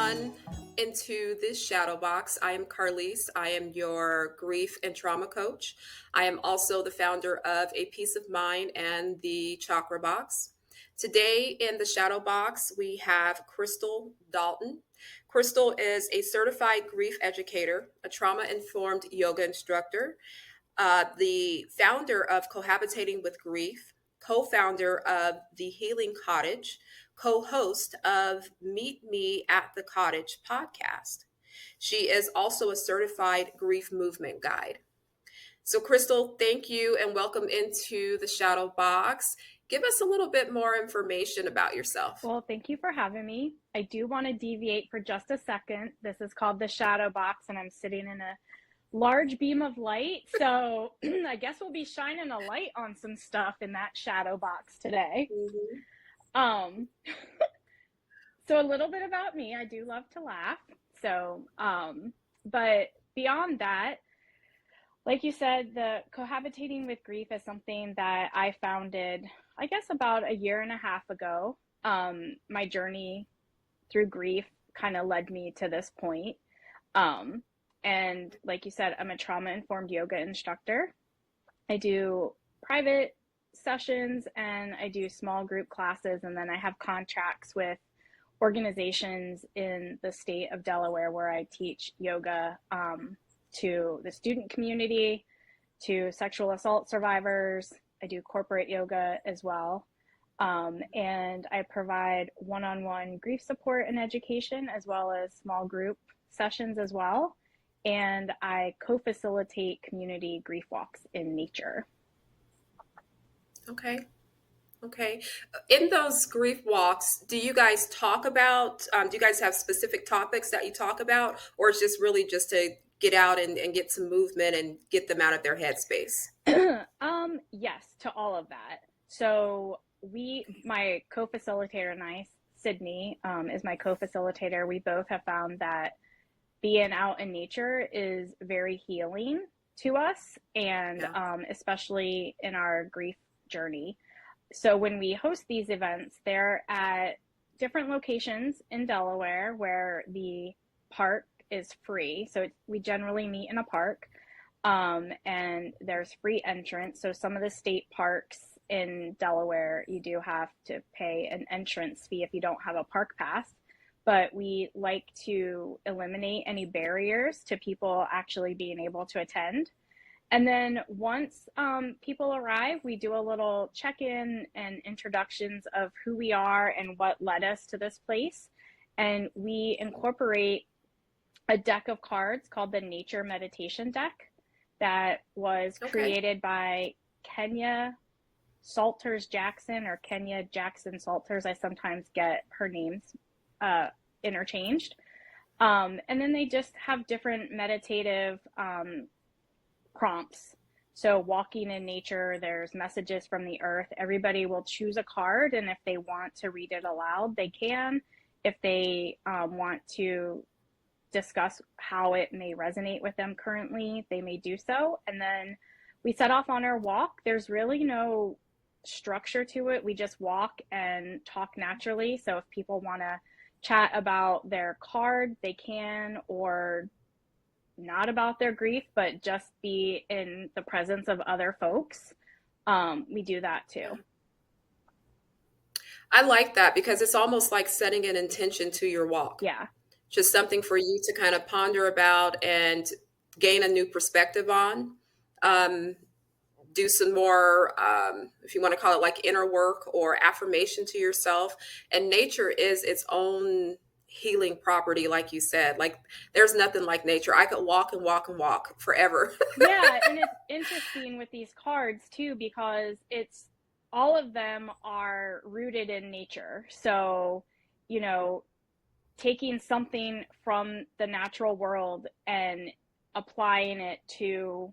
everyone into this shadow box. I am Carlise. I am your grief and trauma coach. I am also the founder of A Peace of Mind and the Chakra Box. Today in the shadow box, we have Crystal Dalton. Crystal is a certified grief educator, a trauma informed yoga instructor, the founder of Cohabitating with Grief, co founder of The Healing Cottage, co host of Meet Me at the Cottage podcast. She is also a certified grief movement guide. So, Crystal, thank you and welcome into the shadow box. Give us a little bit more information about yourself. Well, thank you for having me. I do want to deviate for just a second. This is called the shadow box, and I'm sitting in a large beam of light. So I guess we'll be shining a light on some stuff in that shadow box today. Um, so a little bit about me. I do love to laugh. So, but beyond that, like you said, the Cohabitating with Grief is something that I founded, I guess, about a year and a half ago. My journey through grief kind of led me to this point. And like you said, I'm a trauma-informed yoga instructor. I do private sessions and I do small group classes, and then I have contracts with organizations in the state of Delaware where I teach yoga to the student community, to sexual assault survivors. I do corporate yoga as well. And I provide one-on-one grief support and education, as well as small group sessions as well. And I co-facilitate community grief walks in nature. Okay. In those grief walks, do you guys talk about, do you guys have specific topics that you talk about, or it's just really just to get out and get some movement and get them out of their headspace? Yes, to all of that. So my co-facilitator and I, Sydney, is my co-facilitator. We both have found that being out in nature is very healing to us, and especially in our grief journey. So when we host these events, they're at different locations in Delaware where the park is free. So we generally meet in a park, and there's free entrance. So some of the state parks in Delaware, you do have to pay an entrance fee if you don't have a park pass. But we like to eliminate any barriers to people actually being able to attend. And then once people arrive, we do a little check-in and introductions of who we are and what led us to this place. And we incorporate a deck of cards called the Nature Meditation Deck that was created by Kenya Salters Jackson, or Kenya Jackson Salters. I sometimes get her names interchanged. And then they just have different meditative prompts. So walking in nature, there's messages from the earth. Everybody will choose a card, and if they want to read it aloud, they can. If they want to discuss how it may resonate with them currently, they may do so. And then we set off on our walk. There's really no structure to it. We just walk and talk naturally. So if people want to chat about their card, they can, or not about their grief, but just be in the presence of other folks. We do that too. I like that because it's almost like setting an intention to your walk. Yeah. Just something for you to kind of ponder about and gain a new perspective on. Do some more, if you want to call it like inner work or affirmation to yourself. And nature is its own healing property, like you said. Like there's nothing like nature. I could walk and walk and walk forever. Yeah, and it's interesting with these cards too, because it's all of them are rooted in nature. So, you know, taking something from the natural world and applying it to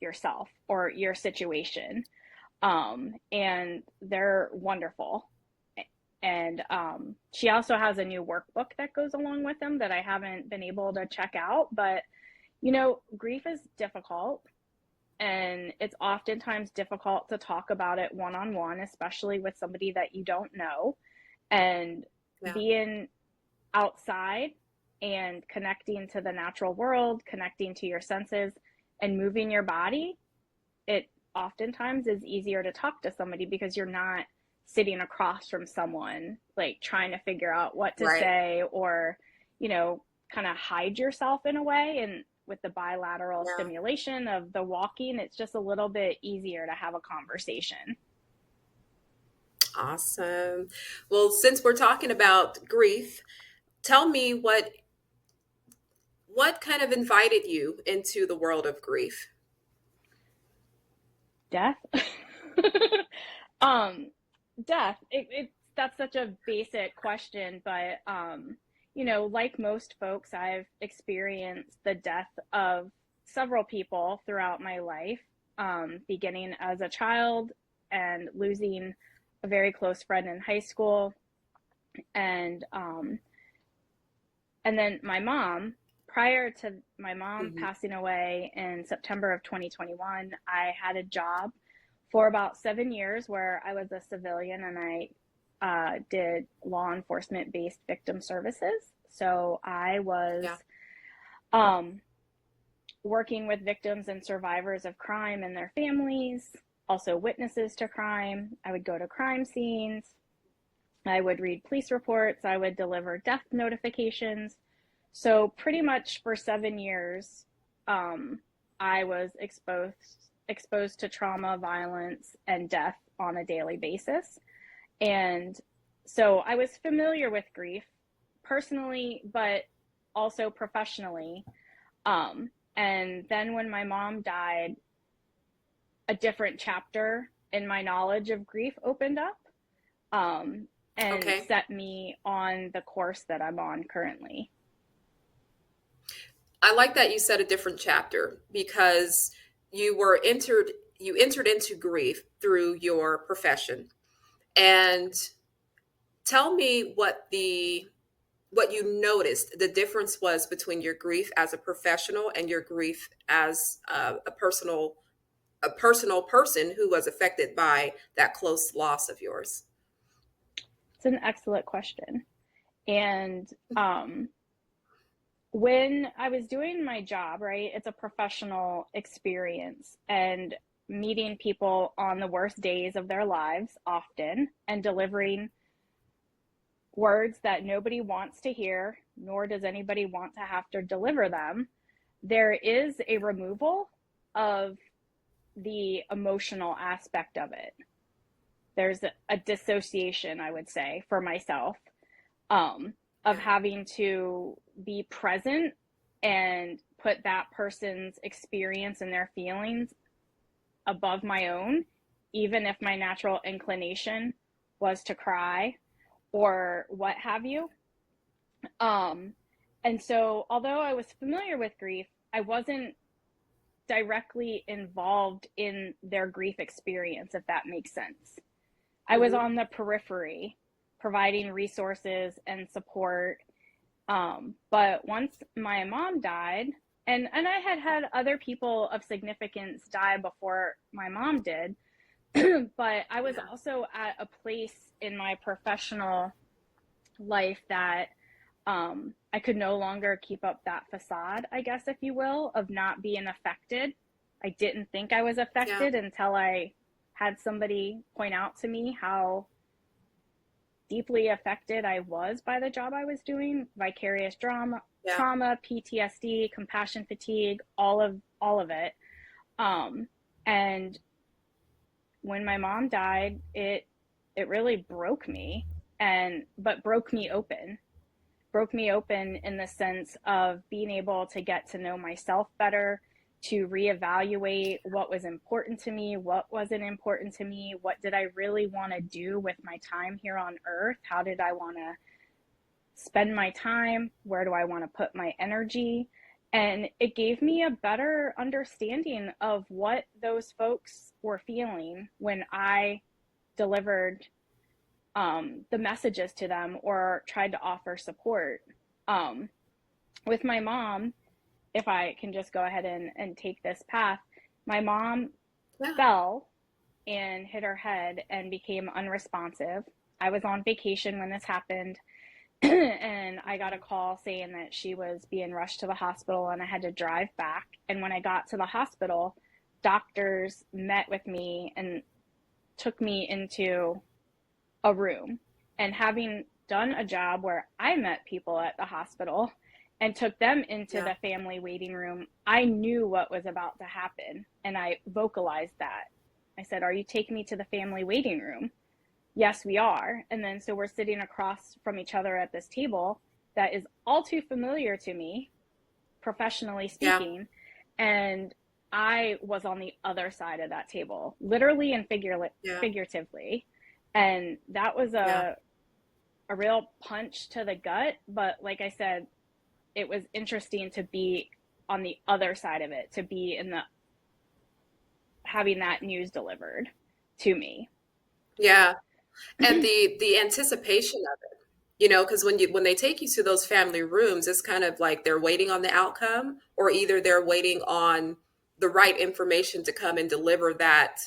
yourself or your situation. And they're wonderful. And she also has a new workbook that goes along with them that I haven't been able to check out. But, you know, grief is difficult, and it's oftentimes difficult to talk about it one-on-one, especially with somebody that you don't know. And being outside and connecting to the natural world, connecting to your senses, and moving your body, it oftentimes is easier to talk to somebody because you're not sitting across from someone, like trying to figure out what to Right. say, or, kind of hide yourself in a way. And with the bilateral Yeah. stimulation of the walking, it's just a little bit easier to have a conversation. Awesome. Well, since we're talking about grief, tell me what kind of invited you into the world of grief? Death. um Death, that's such a basic question, but like most folks, I've experienced the death of several people throughout my life, beginning as a child and losing a very close friend in high school, and then my mom. Prior to my mom Hmm. passing away in September of 2021, I had a job for about 7 years where I was a civilian, and I did law enforcement based victim services. So I was Yeah. um, working with victims and survivors of crime and their families, also witnesses to crime. I would go to crime scenes. I would read police reports. I would deliver death notifications. So pretty much for 7 years, um, I was exposed to trauma, violence, and death on a daily basis. And so I was familiar with grief personally, but also professionally. And then when my mom died, a different chapter in my knowledge of grief opened up, um, and Okay. set me on the course that I'm on currently. I like that you said a different chapter because you were entered into grief through your profession. And tell me what you noticed the difference was between your grief as a professional and your grief as a personal person who was affected by that close loss of yours. It's an excellent question. And when I was doing my job, right, it's a professional experience, and meeting people on the worst days of their lives often, and delivering words that nobody wants to hear, nor does anybody want to have to deliver them, there is a removal of the emotional aspect of it. There's a dissociation, I would say, for myself, um, of Yeah. having to be present and put that person's experience and their feelings above my own, even if my natural inclination was to cry or what have you. Um, and so, although I was familiar with grief, I wasn't directly involved in their grief experience, if that makes sense. I was Hmm. on the periphery, providing resources and support. But once my mom died, and I had had other people of significance die before my mom did, but I was Yeah. also at a place in my professional life that I could no longer keep up that facade, I guess, if you will, of not being affected. I didn't think I was Yeah. affected until I had somebody point out to me how deeply affected I was by the job I was doing. Vicarious Yeah. trauma, PTSD, compassion fatigue, all of it. Um, and when my mom died, it really broke me, and but broke me open in the sense of being able to get to know myself better, to reevaluate what was important to me, what wasn't important to me, what did I really want to do with my time here on earth, how did I want to spend my time, where do I want to put my energy. And it gave me a better understanding of what those folks were feeling when I delivered the messages to them or tried to offer support. Um, with my mom, if I can just go ahead and take this path, my mom Yeah. fell and hit her head and became unresponsive. I was on vacation when this happened, And I got a call saying that she was being rushed to the hospital and I had to drive back. And when I got to the hospital, doctors met with me and took me into a room. And having done a job where I met people at the hospital and took them into Yeah. the family waiting room, I knew what was about to happen. And I vocalized that. I said, "Are you taking me to the family waiting room?" "Yes, we are." And then so we're sitting across from each other at this table that is all too familiar to me, professionally Yeah. speaking. And I was on the other side of that table, literally and Yeah. figuratively. And that was Yeah. a real punch to the gut. But like I said, it was interesting to be on the other side of it, to be in the having that news delivered to me. Yeah. And the anticipation of it, because when they take you to those family rooms, it's kind of like they're waiting on the outcome, or either they're waiting on the right information to come and deliver that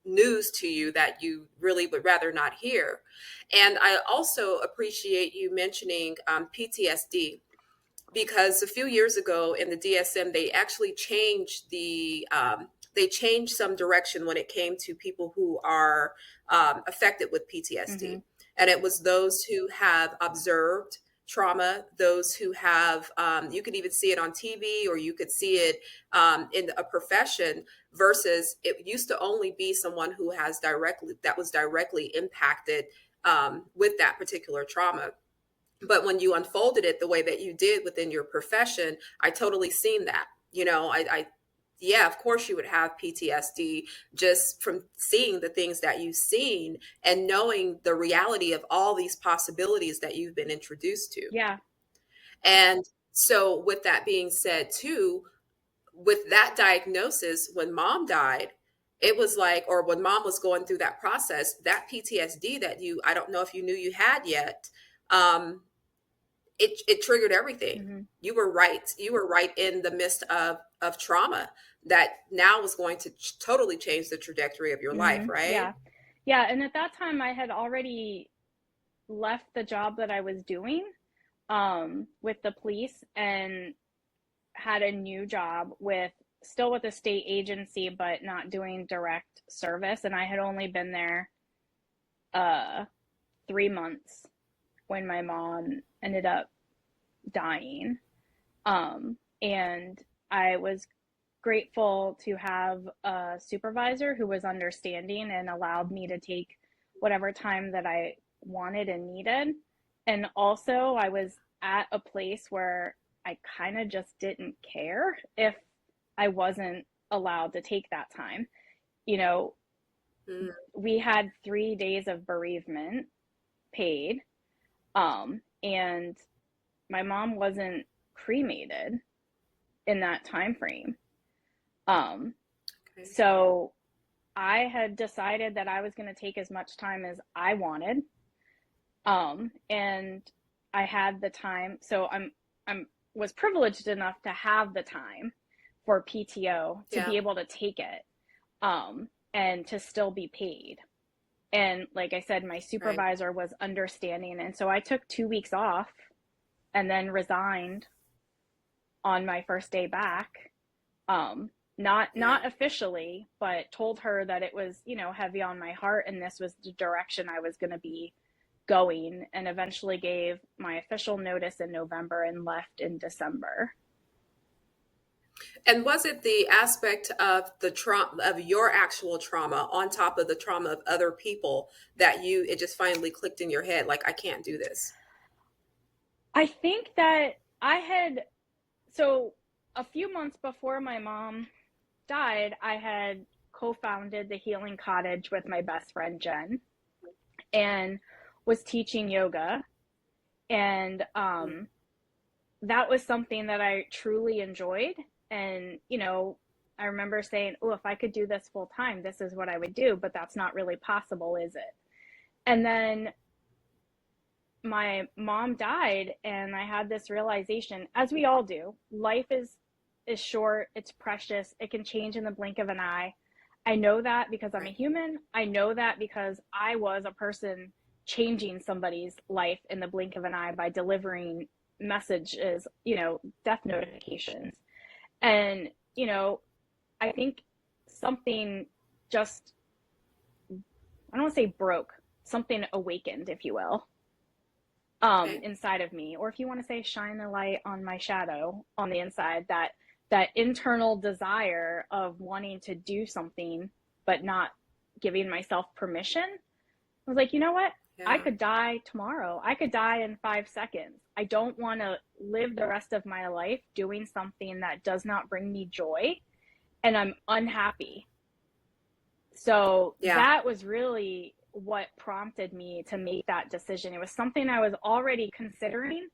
news to you that you really would rather not hear. And I also appreciate you mentioning PTSD, because a few years ago in the DSM they actually changed they changed some direction when it came to people who are affected with Mm-hmm. PTSD, and it was those who have observed trauma, those who have you could even see it on TV, or you could see it in a profession, versus it used to only be someone who has directly that was directly impacted with that particular trauma. But when you unfolded it the way that you did within your profession, I totally seen that. Yeah, of course you would have PTSD just from seeing the things that you've seen and knowing the reality of all these possibilities that you've been introduced to. Yeah. And so, with that being said, too, with that diagnosis, when mom died, it was like, or when mom was going through that process, that PTSD that I don't know if you knew you had yet, um, it triggered everything. Mm-hmm. You were right. You were right in the midst of trauma that now was going to totally change the trajectory of your life, Mm-hmm. Yeah. right? Yeah. And at that time, I had already left the job that I was doing with the police and had a new job with still with a state agency, but not doing direct service. And I had only been there uh, 3 months when my mom ended up dying. And I was grateful to have a supervisor who was understanding and allowed me to take whatever time that I wanted and needed. And also, I was at a place where I kind of just didn't care if I wasn't allowed to take that time. You know, Mm. we had 3 days of bereavement paid, and my mom wasn't cremated in that time frame. Um, Okay. so I had decided that I was going to take as much time as I wanted. And I had the time. So I'm was privileged enough to have the time for PTO to Yeah. be able to take it, and to still be paid. And like I said, my Right. supervisor was understanding. And so I took 2 weeks off and then resigned on my first day back. Yeah. Not officially, but told her that it was, heavy on my heart and this was the direction I was going to be going, and eventually gave my official notice in November and left in December. And was it the aspect of the trauma of your actual trauma on top of the trauma of other people that it just finally clicked in your head, like, I can't do this? I think that I had, so a few months before my mom died, I had co-founded the Healing Cottage with my best friend Jen and was teaching yoga. And that was something that I truly enjoyed. And, I remember saying, "Oh, if I could do this full time, this is what I would do," but that's not really possible, is it? And then my mom died and I had this realization, as we all do. Life is short, it's precious, it can change in the blink of an eye. I know that because I'm a Right. human. I know that because I was a person changing somebody's life in the blink of an eye by delivering messages, you know, death notifications. And, you know, I think something just, I don't want to say broke, something awakened, if you will, Okay. inside of me. Or if you want to say shine the light on my shadow on the inside, that internal desire of wanting to do something, but not giving myself permission. I was like, you know what? I Yeah. could die tomorrow. I could die in 5 seconds. I don't want to live the rest of my life doing something that does not bring me joy and I'm unhappy. So Yeah. that was really what prompted me to make that decision. It was something I was already considering,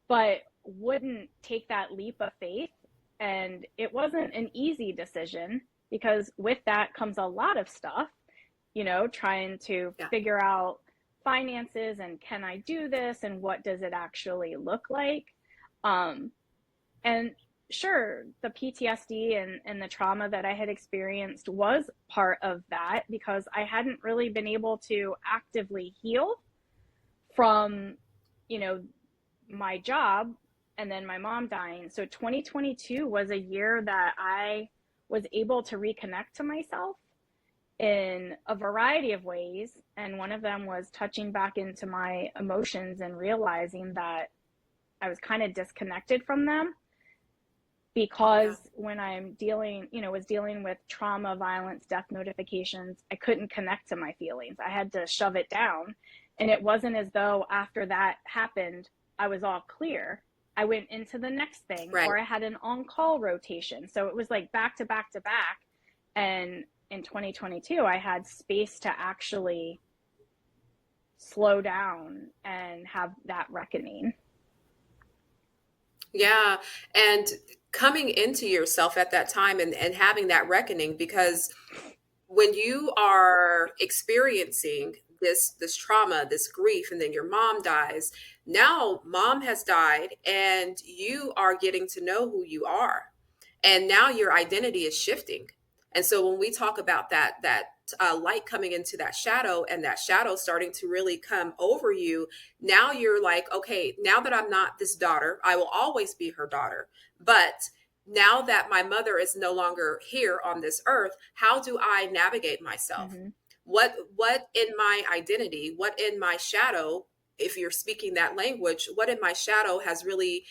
but wouldn't take that leap of faith. And it wasn't an easy decision because with that comes a lot of stuff, you know, trying to Yeah. figure out finances and can I do this and what does it actually look like? Um, and sure, the PTSD and the trauma that I had experienced was part of that because I hadn't really been able to actively heal from, you know, my job and then my mom dying. So 2022 was a year that I was able to reconnect to myself in a variety of ways. And one of them was touching back into my emotions and realizing that I was kind of disconnected from them Yeah. because when I'm dealing, you know, was dealing with trauma, violence, death notifications, I couldn't connect to my feelings. I had to shove it down. And it wasn't as though after that happened, I was all clear. I went into the next thing, Right. or I had an on-call rotation. So it was like back to back to back. And in 2022, I had space to actually slow down and have that reckoning. Yeah. And coming into yourself at that time and having that reckoning, because when you are experiencing this trauma, this grief, and then your mom dies, now mom has died and you are getting to know who you are. And now your identity is shifting. And so when we talk about that light coming into that shadow and that shadow starting to really come over you, now you're like, okay, now that I'm not this daughter, I will always be her daughter. But now that my mother is no longer here on this earth, how do I navigate myself? Mm-hmm. What in my identity, what in my shadow, if you're speaking that language, what in my shadow has really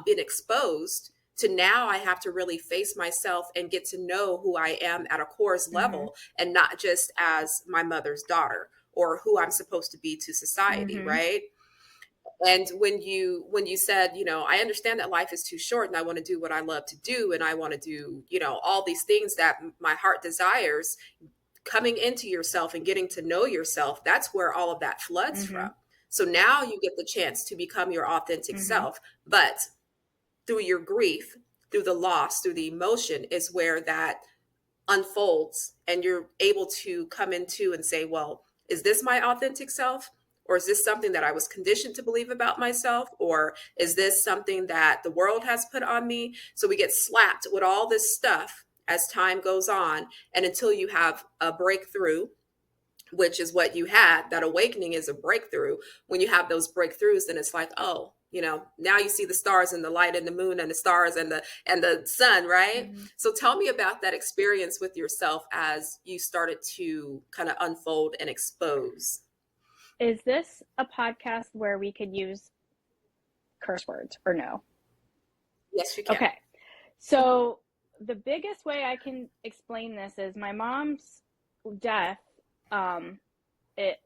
been exposed to now I have to really face myself and get to know who I am at a core's Mm-hmm. level and not just as my mother's daughter or who I'm supposed to be to society, Mm-hmm. right? And when you said, I understand that life is too short and I want to do what I love to do and I want to do, all these things that my heart desires, coming into yourself and getting to know yourself, that's where all of that floods Mm-hmm. from. So now you get the chance to become your authentic Mm-hmm. self, but through your grief, through the loss, through the emotion is where that unfolds and you're able to come into and say, well, is this my authentic self? Or is this something that I was conditioned to believe about myself? Or is this something that the world has put on me? So we get slapped with all this stuff as time goes on. And until you have a breakthrough, which is what you had, that awakening is a breakthrough. When you have those breakthroughs, then it's like, oh, now you see the stars and the light and the moon and the stars and the sun, right? Mm-hmm. So tell me about that experience with yourself as you started to kind of unfold and expose. Is this a podcast where we could use curse words or no? Yes, you can. Okay. So the biggest way I can explain this is my mom's death, it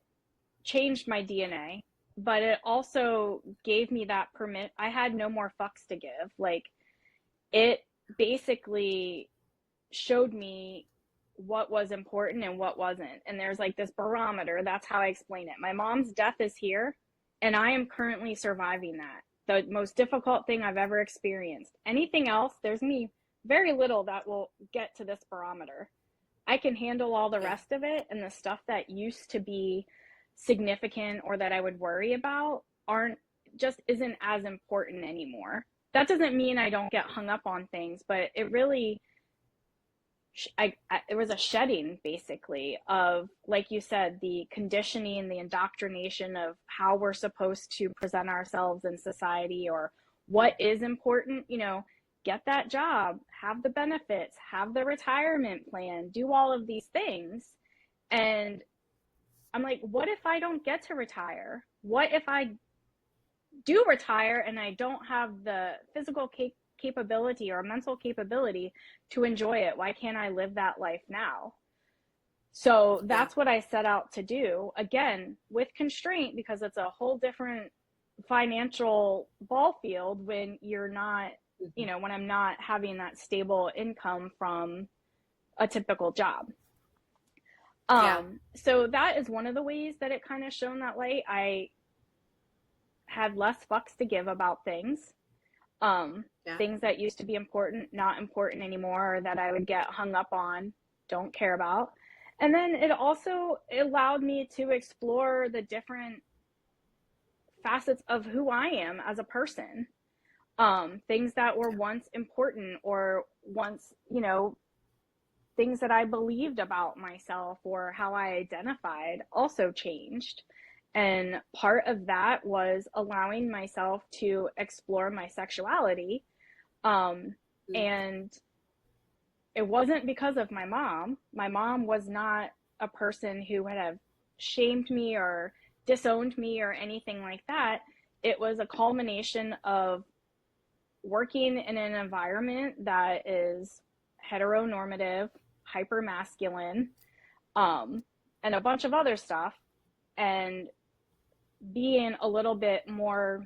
changed my DNA, but it also gave me that permit. I had no more fucks to give. Like, it basically showed me what was important and what wasn't. And there's like this barometer. That's how I explain it. My mom's death is here, and I am currently surviving that. The most difficult thing I've ever experienced. Anything else, there's me very little that will get to this barometer. I can handle all the Yeah. rest of it, and the stuff that used to be significant or that I would worry about isn't as important anymore. That doesn't mean I don't get hung up on things, but it really it was a shedding basically of, like you said, the conditioning, the indoctrination of how we're supposed to present ourselves in society, or what is important, get that job, have the benefits, have the retirement plan, do all of these things. And I'm like, what if I don't get to retire? What if I do retire and I don't have the physical capability or mental capability to enjoy it? Why can't I live that life now? So Yeah. that's what I set out to do, again, with constraint, because it's a whole different financial ball field when you're not, Mhm. when I'm not having that stable income from a typical job. Yeah. So that is one of the ways that it kind of shone that light. I had less fucks to give about things. Yeah. Things that used to be important, not important anymore, or that I would get hung up on, don't care about. And then it also allowed me to explore the different facets of who I am as a person. Things that were once important, or once, things that I believed about myself or how I identified, also changed. And part of that was allowing myself to explore my sexuality. Mm. And it wasn't because of my mom. My mom was not a person who would have shamed me or disowned me or anything like that. It was a culmination of working in an environment that is heteronormative, hyper masculine, um, and a bunch of other stuff, and being a little bit more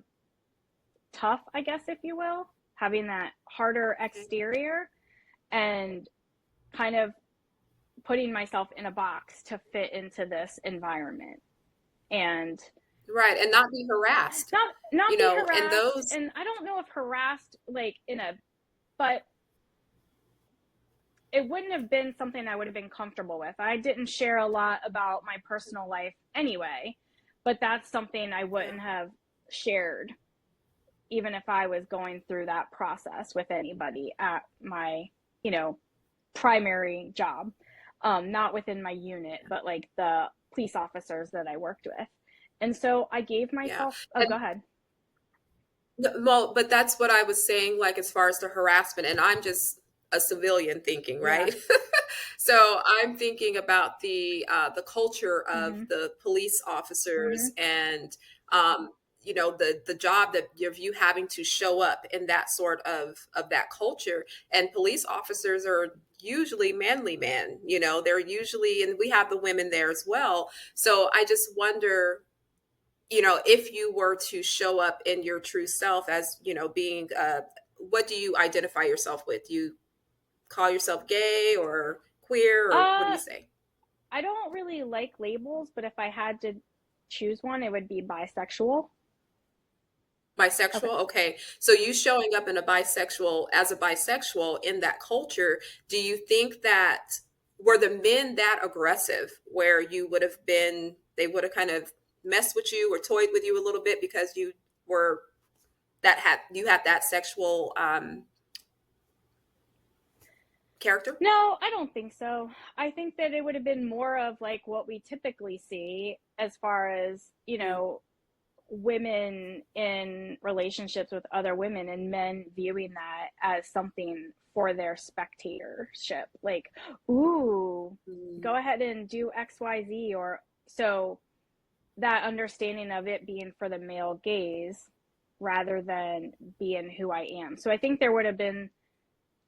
tough, I guess, if you will, having that harder Okay. exterior, and kind of putting myself in a box to fit into this environment. And Right. And not be harassed, not be and harassed, those, and I don't know if harassed like in a, but it wouldn't have been something I would have been comfortable with. I didn't share a lot about my personal life anyway, but that's something I yeah. wouldn't have shared even if I was going through that process with anybody at my, you know, primary job. Not within my unit, but like the police officers that I worked with. And so I gave Yeah. myself, oh, go And ahead. well, but that's what I was saying, like as far as the harassment, and I'm just a civilian thinking, Yeah. right? So I'm thinking about the culture of Mm-hmm. the police officers, Mm-hmm. and um, the job that of you having to show up in that sort of that culture. And police officers are usually manly men, they're usually, and we have the women there as well. So I just wonder, if you were to show up in your true self as, being, what do you identify yourself with? Do you call yourself gay or queer, or what do you Uh, say? I don't really like labels, but if I had to choose one, it would be bisexual. Okay. Bisexual? Okay. So you showing up in a bisexual, as a bisexual in that culture, do you think that were the men that aggressive where you would have been, they would have kind of messed with you or toyed with you a little bit because were you had that sexual character? No, I don't think so. I think that it would have been more of like what we typically see as far as, Mm. women in relationships with other women, and men viewing that as something for their spectatorship. Like, ooh, Mm. go ahead and do XYZ. Or so that understanding of it being for the male gaze rather than being who I am. So I think there would have been,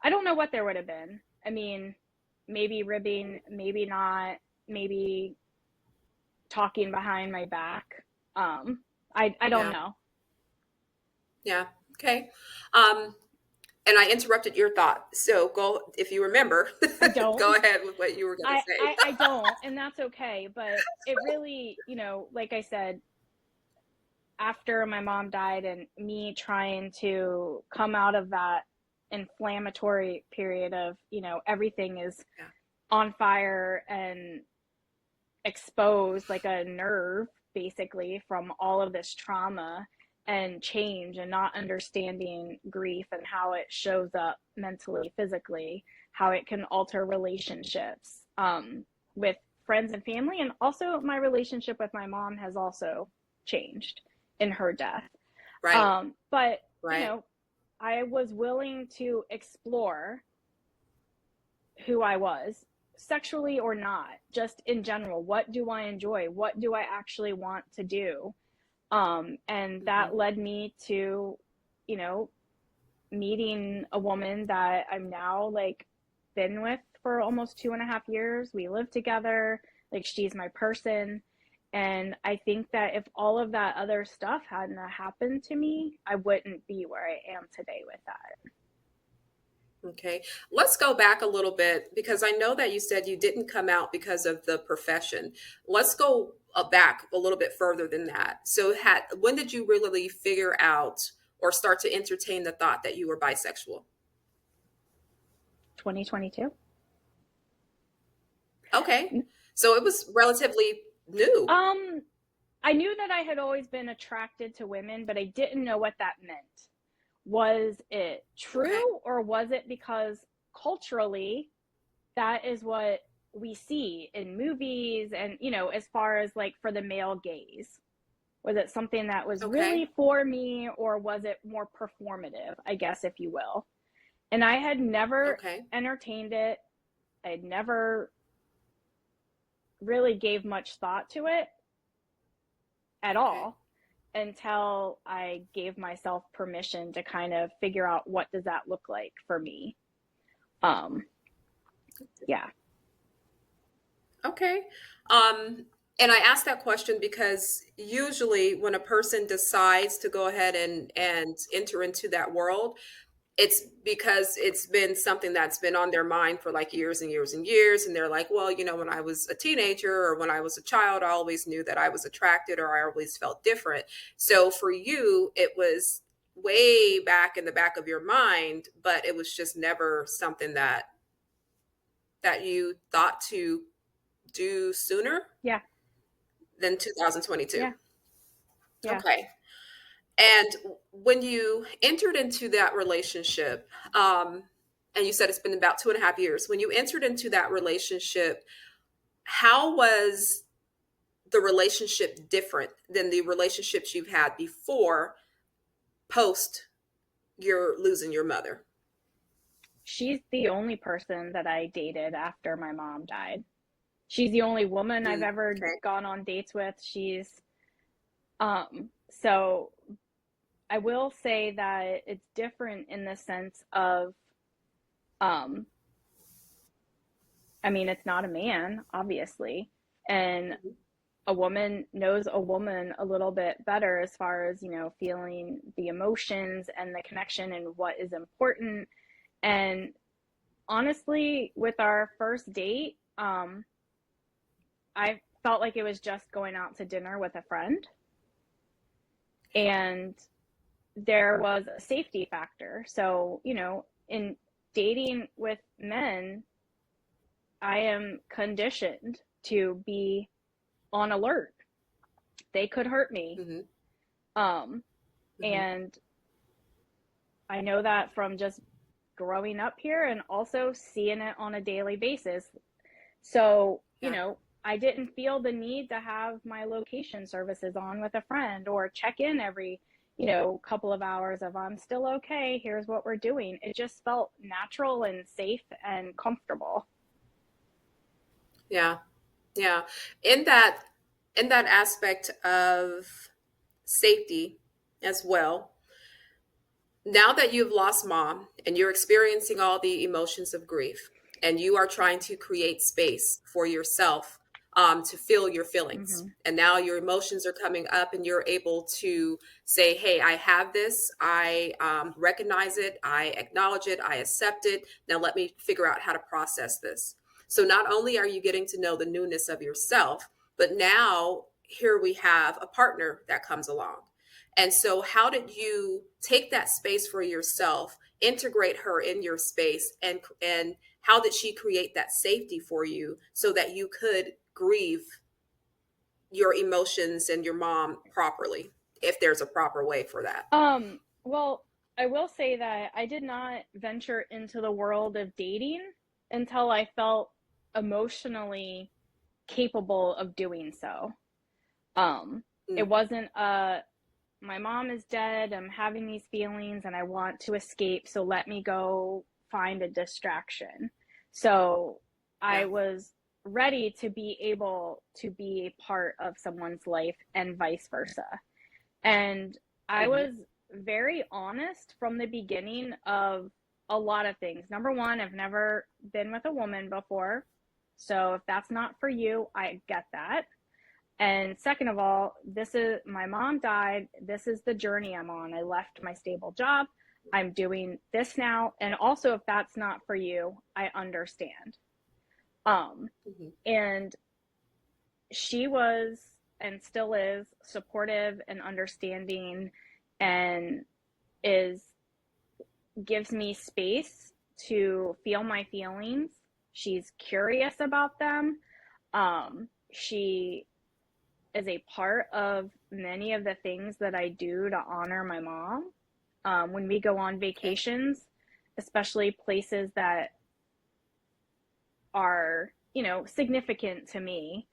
I don't know what there would have been. I mean, maybe ribbing, maybe not, maybe talking behind my back. I don't Yeah. know. Yeah. Okay. Um, and I interrupted your thought. So go, if you remember, I don't. go ahead with what you were going to say. I don't, and that's okay. But it really, like I said, after my mom died and me trying to come out of that inflammatory period of, everything is Yeah. on fire and exposed like a nerve basically from all of this trauma, and change and not understanding grief and how it shows up mentally, physically, how it can alter relationships with friends and family. And also, my relationship with my mom has also changed in her death. Right. But, Right. I was willing to explore who I was, sexually or not, just in general. What do I enjoy? What do I actually want to do? And Hmm. that led me to, you know, meeting a woman that I'm now like been with for almost 2.5 years. We live together. Like, she's my person. And I think that if all of that other stuff hadn't happened to me, I wouldn't be where I am today with that. Okay. Let's go back a little bit because I know that you said you didn't come out because of the profession. Let's go back a little bit further than that. So, when did you really figure out or start to entertain the thought that you were bisexual? 2022. Okay. So it was relatively new. Um, I knew that I had always been attracted to women, but I didn't know what that meant. Was it Okay. true, or was it because culturally that is what we see in movies and, as far as like for the male gaze? Was it something that was Okay. really for me, or was it more performative, I guess, if you will? And I had never Okay. entertained it. I had never really gave much thought to it at Okay. all until I gave myself permission to kind of figure out what does that look like for me. Um, yeah. Okay. And I asked that question because usually when a person decides to go ahead and enter into that world, it's because it's been something that's been on their mind for like years and years and years. And they're like, well, when I was a teenager or when I was a child, I always knew that I was attracted or I always felt different. So for you, it was way back in the back of your mind, but it was just never something that you thought to do sooner Yeah. than 2022. Yeah. Yeah. Okay. And when you entered into that relationship, and you said it's been about 2.5 years, when you entered into that relationship, how was the relationship different than the relationships you've had before, post your losing your mother? She's the only person that I dated after my mom died. She's the only woman I've Mm, ever okay. gone on dates with. So I will say that it's different in the sense of, um, I mean, it's not a man, obviously. And Mhm. a woman knows a woman a little bit better as far as, feeling the emotions and the connection and what is important. And honestly, with our first date, I felt like it was just going out to dinner with a friend. Okay. And there was a safety factor. So, in dating with men, I am conditioned to be on alert. They could hurt me. Hmm. Um, Hmm. and I know that from just growing up here and also seeing it on a daily basis. So, Yeah. I didn't feel the need to have my location services on with a friend or check in every, couple of hours of I'm still okay, here's what we're doing. It just felt natural and safe and comfortable. Yeah. Yeah. In that in that aspect of safety as well, now that you've lost mom and you're experiencing all the emotions of grief and you are trying to create space for yourself, to feel your feelings, Mm-hmm. and now your emotions are coming up and you're able to say, hey, I have this, I recognize it, I acknowledge it, I accept it, now let me figure out how to process this. So not only are you getting to know the newness of yourself, but now here we have a partner that comes along. And so, how did you take that space for yourself, integrate her in your space, and how did she create that safety for you so that you could grieve your emotions and your mom properly? if there's a proper way for that. Well, I will say that I did not venture into the world of dating until I felt emotionally capable of doing so. It Mm, wasn't my mom is dead, I'm having these feelings and I want to escape, so let me go find a distraction. So I yeah. was ready to be able to be a part of someone's life and vice versa. And I Hmm. was very honest from the beginning of a lot of things. Number one, I've never been with a woman before. So if that's not for you, I get that. And second of all, this is my mom died. This is the journey I'm on. I left my stable job. I'm doing this now. And also, if that's not for you, I understand. Um, Hmm. and she was and still is supportive and understanding and is gives me space to feel my feelings. She's curious about them. She is a part of many of the things that I do to honor my mom. When we go on Okay. vacations, especially places that are, significant to me,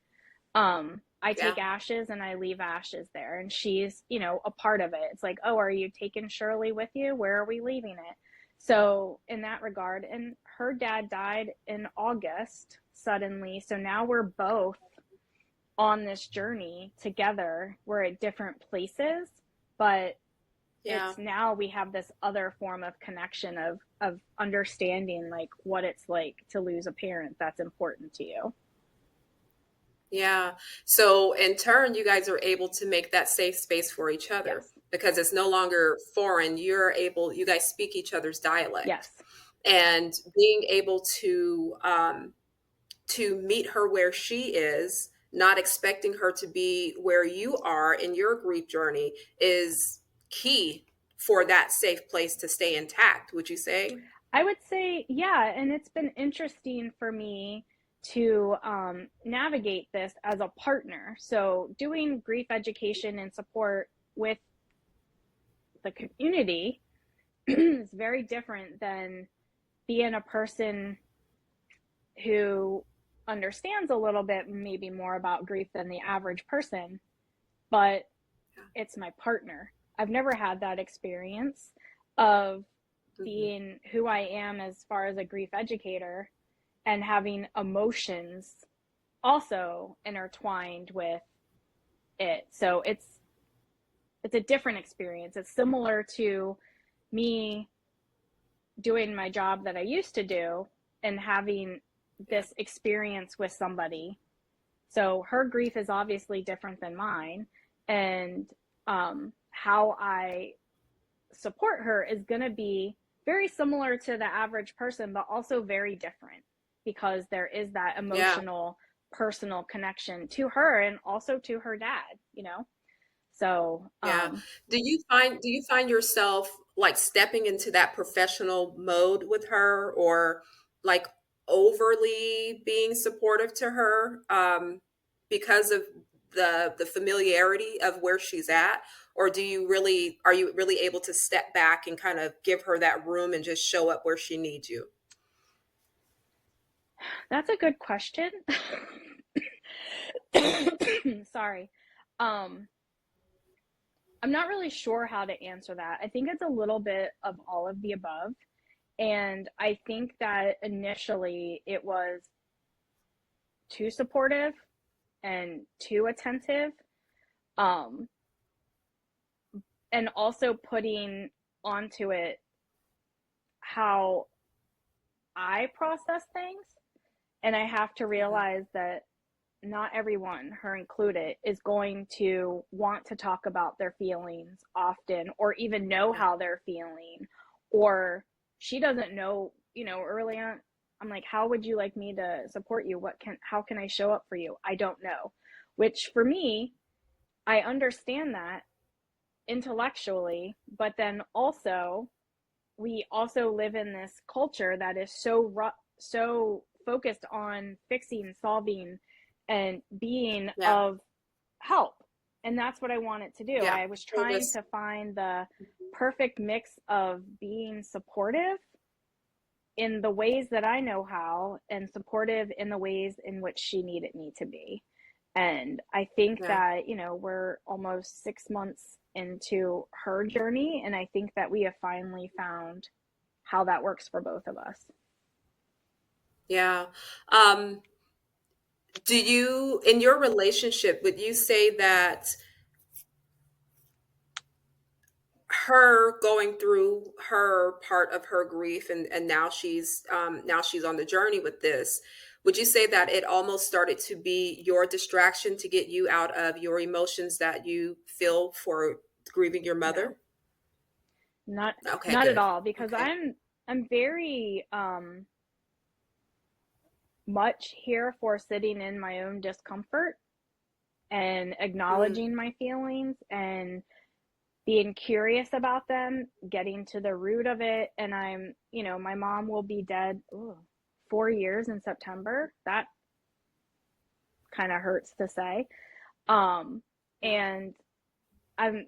I Yeah. take ashes and I leave ashes there. And she's, a part of it. It's like, oh, are you taking Shirley with you? Where are we leaving it? So, in that regard, and her dad died in August suddenly. So now we're both on this journey together. We're at different places, but Yeah. it's now we have this other form of connection of understanding like what it's like to lose a parent that's important to you. Yeah. So in turn, you guys are able to make that safe space for each other Yes. because it's no longer foreign. You guys speak each other's dialect. Yes. And being able to meet her where she is, not expecting her to be where you are in your grief journey is key for that safe place to stay intact, would you say? I would say, yeah, and it's been interesting for me to navigate this as a partner. So, doing grief education and support with the community is very different than being a person who understands a little bit maybe more about grief than the average person, but Yeah. it's my partner. I've never had that experience of Mhm. being who I am as far as a grief educator and having emotions also intertwined with it. So it's a different experience. It's similar to me doing my job that I used to do and having Yeah. this experience with somebody. So her grief is obviously different than mine, and how I support her is going to be very similar to the average person, but also very different because there is that Yeah. emotional, personal connection to her and also to her dad. So, Yeah. Do you find yourself like stepping into that professional mode with her or like overly being supportive to her because of the familiarity of where she's at? Or are you really able to step back and kind of give her that room and just show up where she needs you? that's a good question. Sorry. Um, I'm not really sure how to answer that. I think it's a little bit of all of the above. And I think that initially it was too supportive and too attentive. Um, and also putting onto it how I process things. And I have to Mhm. realize that not everyone, her included, is going to want to talk about their feelings often or even know Yeah. how they're feeling. Or she doesn't know, early on, I'm like, how would you like me to support you? How can I show up for you? I don't know. Which for me, I understand that intellectually, but then also we also live in this culture that is so focused on fixing, solving, and being Yeah. of help. And that's what I wanted to do. Yeah. I was trying Service. to find the perfect mix of being supportive in the ways that I know how and supportive in the ways in which she needed me to be. And I think Yeah. that, we're almost 6 months into her journey. And I think that we have finally found how that works for both of us. Yeah. Um, do you, in your relationship, would you say that her going through her part of her grief and now she's on the journey with this, would you say that it almost started to be your distraction to get you out of your emotions that you feel for grieving your No, mother? not Okay, not at good. all, because Okay. I'm very much here for sitting in my own discomfort and Mm, acknowledging my feelings and being curious about them, getting to the root of it. And my mom will be dead 4 years in September. That kind of hurts to say. yeah. And I'm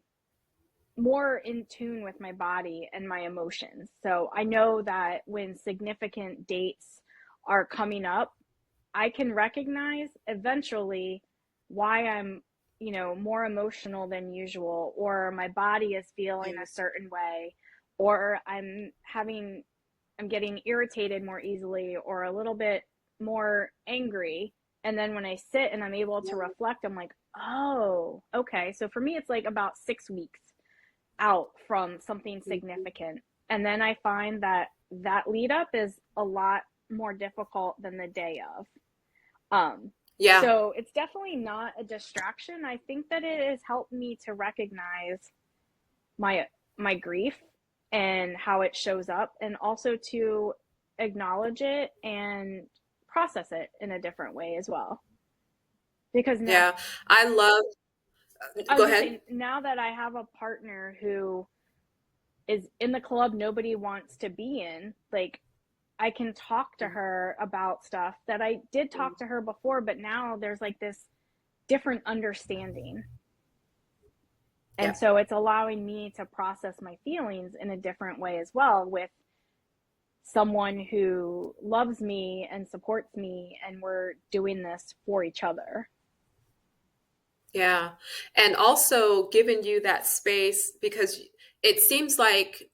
more in tune with my body and my emotions. So I know that when significant dates are coming up, I can recognize eventually why I'm, more emotional than usual, or my body is feeling a Mm, certain way, or I'm getting irritated more easily, or a little bit more angry. And then when I sit and I'm able to reflect, I'm like, oh, okay. So for me, it's like about 6 weeks out from something mhm. significant. And then I find that that lead up is a lot more difficult than the day of. Um, Yeah. so it's definitely not a distraction. I think that it has helped me to recognize my my grief and how it shows up, and also to acknowledge it and process it in a different way as well. Because now Yeah. I love, I was go gonna ahead. say, now that I have a partner who is in the club nobody wants to be in, like, I can talk to Mm, her about stuff that I did mm, talk to her before, but now there's like this different understanding. yeah. And so it's allowing me to process my feelings in a different way as well, with someone who loves me and supports me, and we're doing this for each other. Yeah. And also giving you that space because it seems like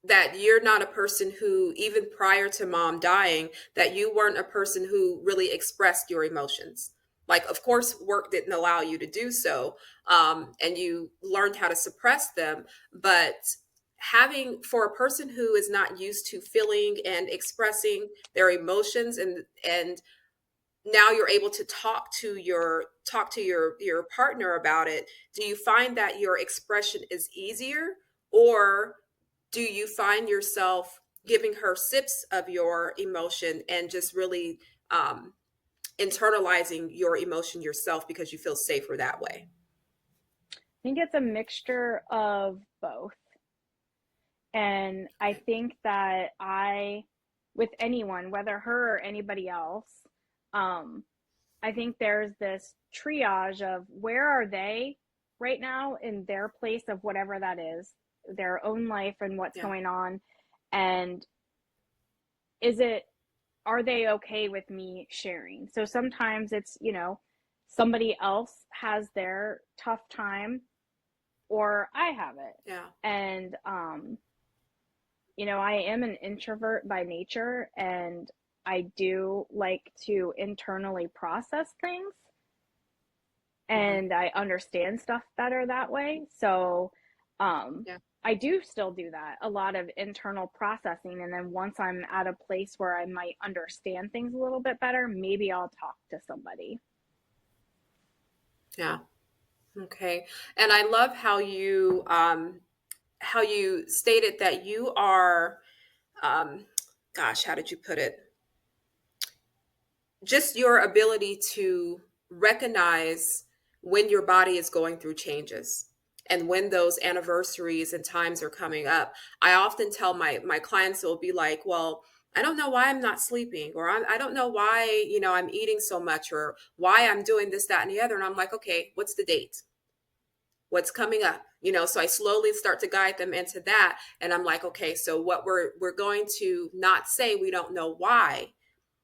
that you're not a person who, even prior to mom dying, that you weren't a person who really expressed your emotions. Like, of course, work didn't allow you to do so, and you learned how to suppress them. But having, for a person who is not used to feeling and expressing their emotions, and now you're able to talk to your partner about it, do you find that your expression is easier, or do you find yourself giving her sips of your emotion and just really um, internalizing your emotion yourself because you feel safer that way? I think it's a mixture of both. And I Okay. think that with anyone, whether her or anybody else, um, I think there's this triage of where are they right now in their place of whatever that is, their own life and what's Yeah. going on. And is it, are they okay with me sharing? So sometimes it's, somebody else has their tough time, or I have it. Yeah. And, I am an introvert by nature, and I do like to internally process things, Hmm. and I understand stuff better that way. So, um, Yeah. I do still do that, a lot of internal processing. And then once I'm at a place where I might understand things a little bit better, maybe I'll talk to somebody. Yeah. Okay. And I love how you stated that you are, um, gosh, how did you put it? Just your ability to recognize when your body is going through changes and when those anniversaries and times are coming up. I often tell my clients, will be like, well, I don't know why I'm not sleeping, or I don't know why I'm eating so much, or why I'm doing this, that, and the other. And I'm like, okay, what's the date? what's coming up, so I slowly start to guide them into that. And I'm like, okay, so what we're going to not say we don't know why,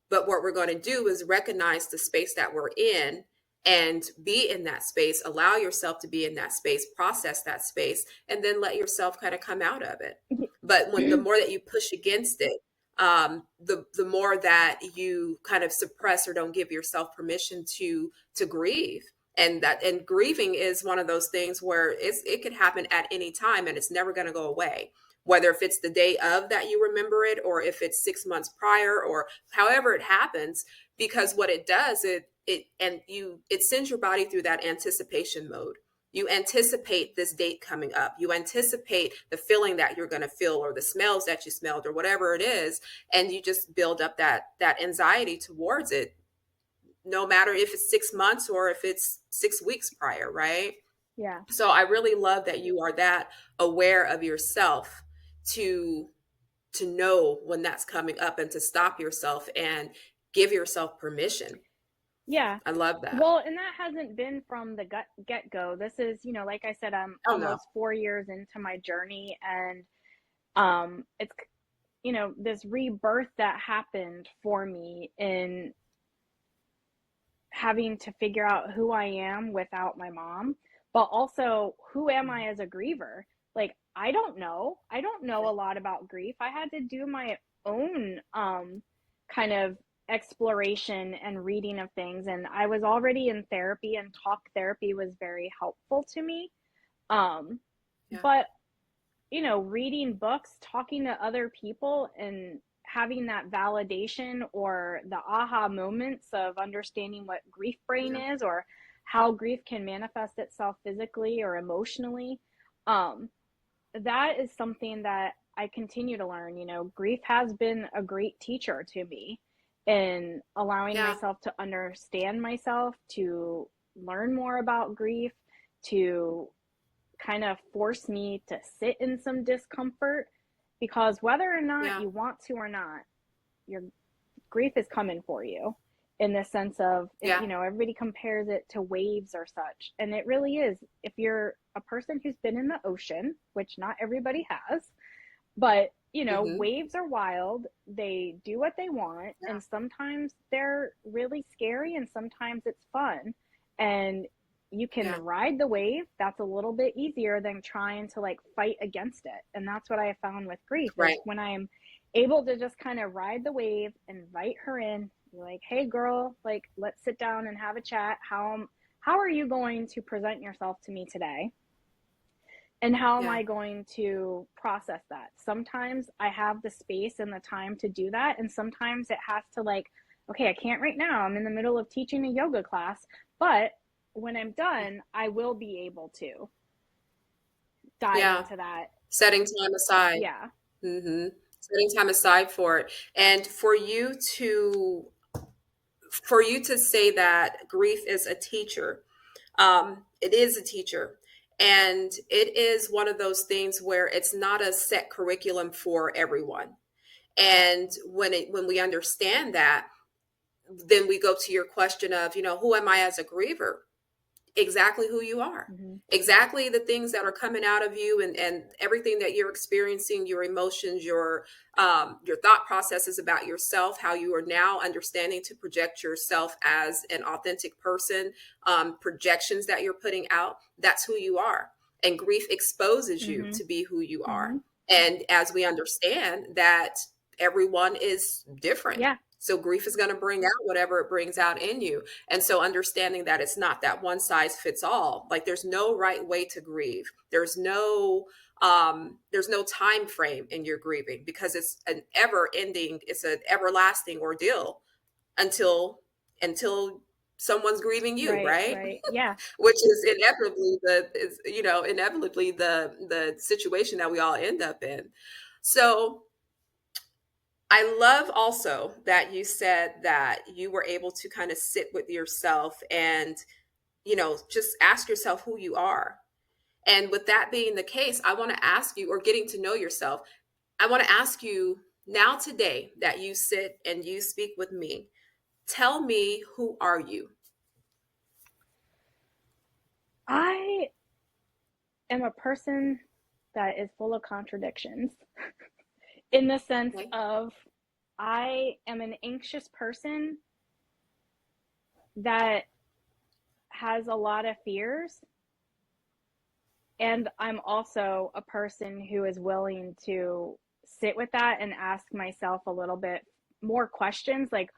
but what we're going to do is recognize the space that we're in and be in that space, allow yourself to be in that space, process that space, and then let yourself kind of come out of it. But when the more that you push against it, the more that you kind of suppress or don't give yourself permission to grieve. And grieving is one of those things where it could happen at any time and it's never going to go away, whether if it's the day of that you remember it or if it's 6 months prior or however it happens. Because what it does, it sends your body through that anticipation mode. You anticipate this date coming up. You anticipate the feeling that you're going to feel or the smells that you smelled or whatever it is. And you just build up that anxiety towards it, no matter if it's 6 months or if it's 6 weeks prior, right? Yeah. So I really love that you are that aware of yourself to know when that's coming up and to stop yourself and give yourself permission. Yeah. I love that. Well, and that hasn't been from the get-go. This is, like I said, I'm Oh, almost no. 4 years into my journey, and it's, this rebirth that happened for me in having to figure out who I am without my mom, but also who am I as a griever? Like, I don't know a lot about grief. I had to do my own kind of exploration and reading of things, and I was already in therapy, and talk therapy was very helpful to me. Yeah. But reading books, talking to other people, and having that validation or the aha moments of understanding what grief brain Yeah. is, or how grief can manifest itself physically or emotionally, that is something that I continue to learn. Grief has been a great teacher to me in allowing Yeah. myself to understand myself, to learn more about grief, to kind of force me to sit in some discomfort, because whether or not Yeah. you want to or not, your grief is coming for you, in the sense of, Yeah. everybody compares it to waves or such, and it really is. If you're a person who's been in the ocean, which not everybody has, but Mm-hmm. waves are wild, they do what they want, Yeah. and sometimes they're really scary and sometimes it's fun, and you can Yeah. ride the wave. That's a little bit easier than trying to like fight against it. And that's what I found with grief, is Right. when I am able to just kind of ride the wave, invite her in, be like, hey girl, like, let's sit down and have a chat. How are you going to present yourself to me today, and how am Yeah. I going to process that? Sometimes I have the space and the time to do that, and sometimes it has to, like, okay, I can't right now, I'm in the middle of teaching a yoga class, but when I'm done, I will be able to dive Yeah. into that. Setting time aside. Yeah. Mm-hmm. Setting time aside for it. And for you to say that grief is a teacher, it is a teacher. And it is one of those things where it's not a set curriculum for everyone. And when we understand that, then we go to your question of, who am I as a griever? Exactly who you are, Mm-hmm. exactly the things that are coming out of you, and everything that you're experiencing, your emotions, your thought processes about yourself, how you are now understanding to project yourself as an authentic person, projections that you're putting out, that's who you are. And grief exposes you Mm-hmm. to be who you Mm-hmm. are. And as we understand that everyone is different, Yeah. so grief is going to bring out whatever it brings out in you. And so understanding that it's not that one size fits all. Like, there's no right way to grieve. There's no time frame in your grieving, because it's an everlasting ordeal until someone's grieving you, Right. right? Right. Yeah. Which is inevitably the situation that we all end up in. So I love also that you said that you were able to kind of sit with yourself and, just ask yourself who you are. And with that being the case, I want to ask you, or getting to know yourself, I want to ask you now today that you sit and you speak with me, tell me, who are you? I am a person that is full of contradictions in the sense Okay. of I am an anxious person that has a lot of fears. And I'm also a person who is willing to sit with that and ask myself a little bit more questions like,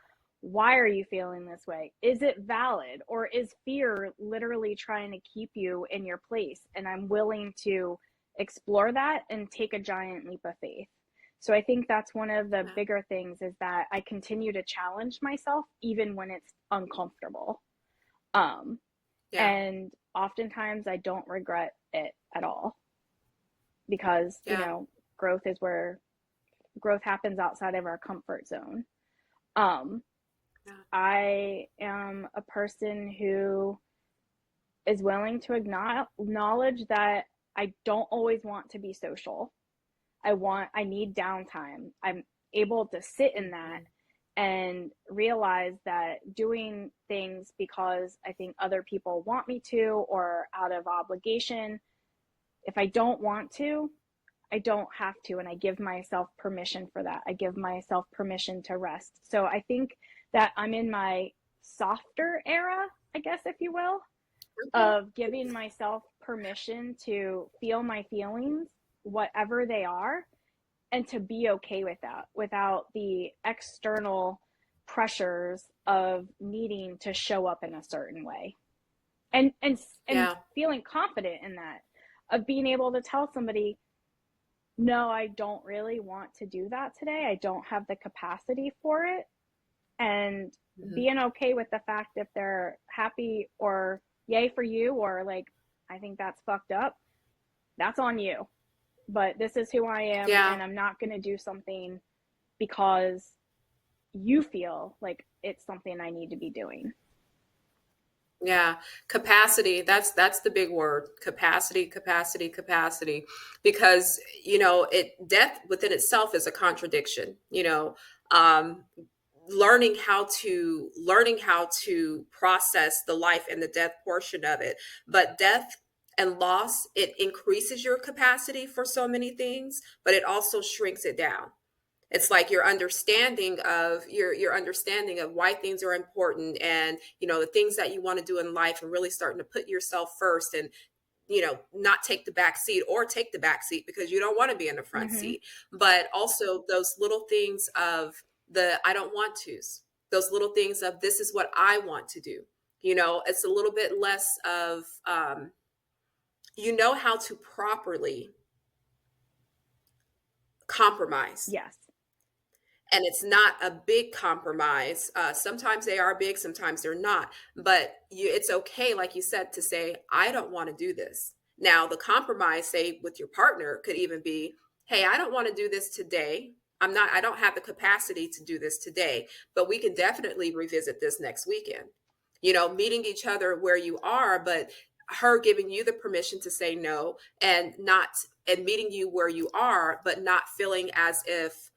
why are you feeling this way? Is it valid? Or is fear literally trying to keep you in your place? And I'm willing to explore that and take a giant leap of faith. So I think that's one of the Yeah. bigger things is that I continue to challenge myself even when it's uncomfortable. Um, Yeah. and oftentimes I don't regret it at all because, Yeah. growth is where growth happens outside of our comfort zone. Um, Yeah. I am a person who is willing to acknowledge that I don't always want to be social. I need downtime. I'm able to sit in that Mhm. and realize that doing things because I think other people want me to or out of obligation, if I don't want to, I don't have to. And I give myself permission for that. I give myself permission to rest. So I think that I'm in my softer era, I guess, if you will, Okay. of giving myself permission to feel my feelings, whatever they are, and to be okay with that without the external pressures of needing to show up in a certain way. And Yeah. feeling confident in that, of being able to tell somebody, no, I don't really want to do that today. I don't have the capacity for it. And Hmm. being okay with the fact if they're happy or yay for you or like, I think that's fucked up, that's on you. But this is who I am, Yeah. and I'm not going to do something because you feel like it's something I need to be doing. Yeah, capacity. That's the big word. Capacity, capacity, capacity. Because, death within itself is a contradiction, Um learning how to process the life and the death portion of it. But death and loss, it increases your capacity for so many things, but it also shrinks it down. It's like your understanding of why things are important, and the things that you want to do in life, and really starting to put yourself first, and not take the back seat, or take the back seat because you don't want to be in the front Mm-hmm. seat. But also those little things of the I don't want to's, those little things of this is what I want to do. It's a little bit less of how to properly compromise. Yes. And it's not a big compromise. Sometimes they are big, sometimes they're not. But it's okay, like you said, to say, I don't want to do this. Now, the compromise, say, with your partner could even be, hey, I don't want to do this today. I don't have the capacity to do this today, but we can definitely revisit this next weekend. Meeting each other where you are, but her giving you the permission to say no, and meeting you where you are, but not feeling as if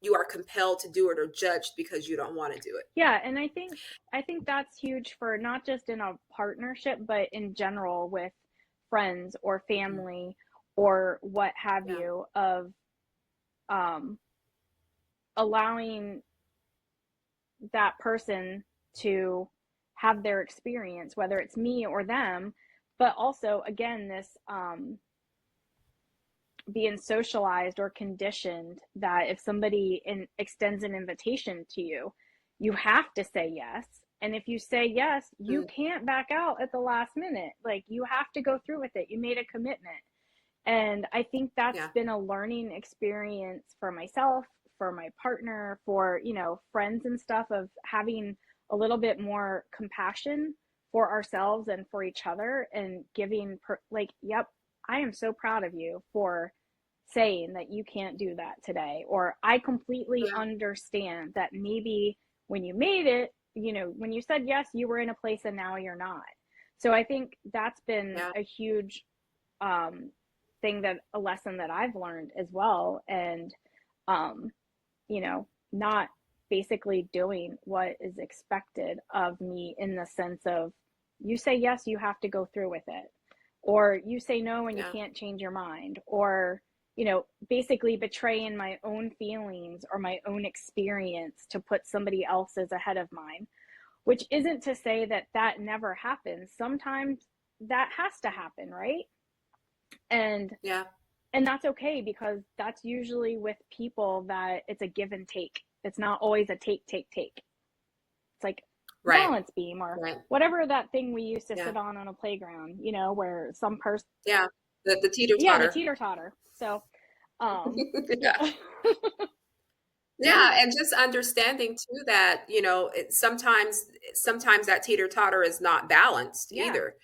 you are compelled to do it or judged because you don't want to do it. Yeah, and I think that's huge for not just in a partnership, but in general with friends or Mhm. family or what have Yeah. you, of um, allowing that person to have their experience, whether it's me or them, but also again this being socialized or conditioned that if somebody extends an invitation to you, you have to say yes. And if you say yes, you Mm. can't back out at the last minute. Like you have to go through with it. You made a commitment. And I think that's Yeah. been a learning experience for myself, for my partner, for, friends and stuff, of having a little bit more compassion for ourselves and for each other and giving, like, yep, I am so proud of you for saying that you can't do that today. Or I completely Yeah. understand that maybe when you made it, when you said yes, you were in a place and now you're not. So I think that's been Yeah. a huge um, a lesson that I've learned as well. And, um, not basically doing what is expected of me in the sense of you say yes, you have to go through with it. or you say no and you Yeah. can't change your mind, or basically betraying my own feelings or my own experience to put somebody else's ahead of mine, which isn't to say that that never happens. Sometimes that has to happen, right? and Yeah. and that's okay, because that's usually with people that it's a give and take. It's not always a take. It's like Right. balance beam, or Right. whatever that thing we used to Yeah. sit on a playground, where some person, Yeah. The teeter yeah, the totter. teeter totter. So, yeah. Yeah. Yeah, and just understanding too that, sometimes that teeter-totter is not balanced Yeah. either,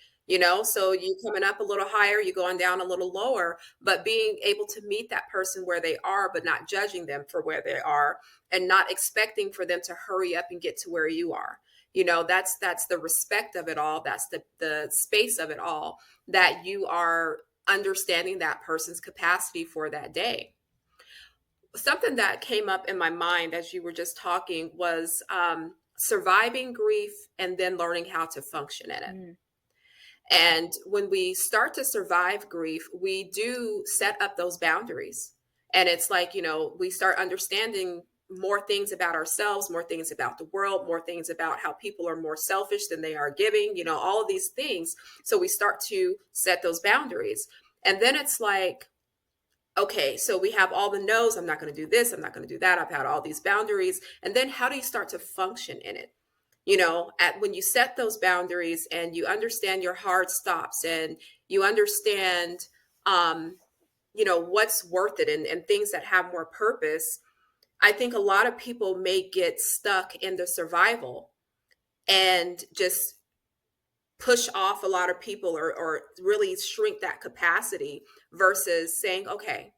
so you coming up a little higher, you going down a little lower, but being able to meet that person where they are, but not judging them for where they are, and not expecting for them to hurry up and get to where you are. That's the respect of it all. That's the space of it all, that you are understanding that person's capacity for that day. Something that came up in my mind as you were just talking was surviving grief and then learning how to function in it. Mm. And when we start to survive grief, we do set up those boundaries. And it's like, we start understanding more things about ourselves, more things about the world, more things about how people are more selfish than they are giving, all of these things. So we start to set those boundaries. And then it's like, okay, so we have all the no's. I'm not going to do this. I'm not going to do that. I've had all these boundaries. And then how do you start to function in it? At when you set those boundaries and you understand your hard stops, and you understand, what's worth it, and things that have more purpose. I think a lot of people may get stuck in the survival and just push off a lot of people, or really shrink that capacity versus saying, okay,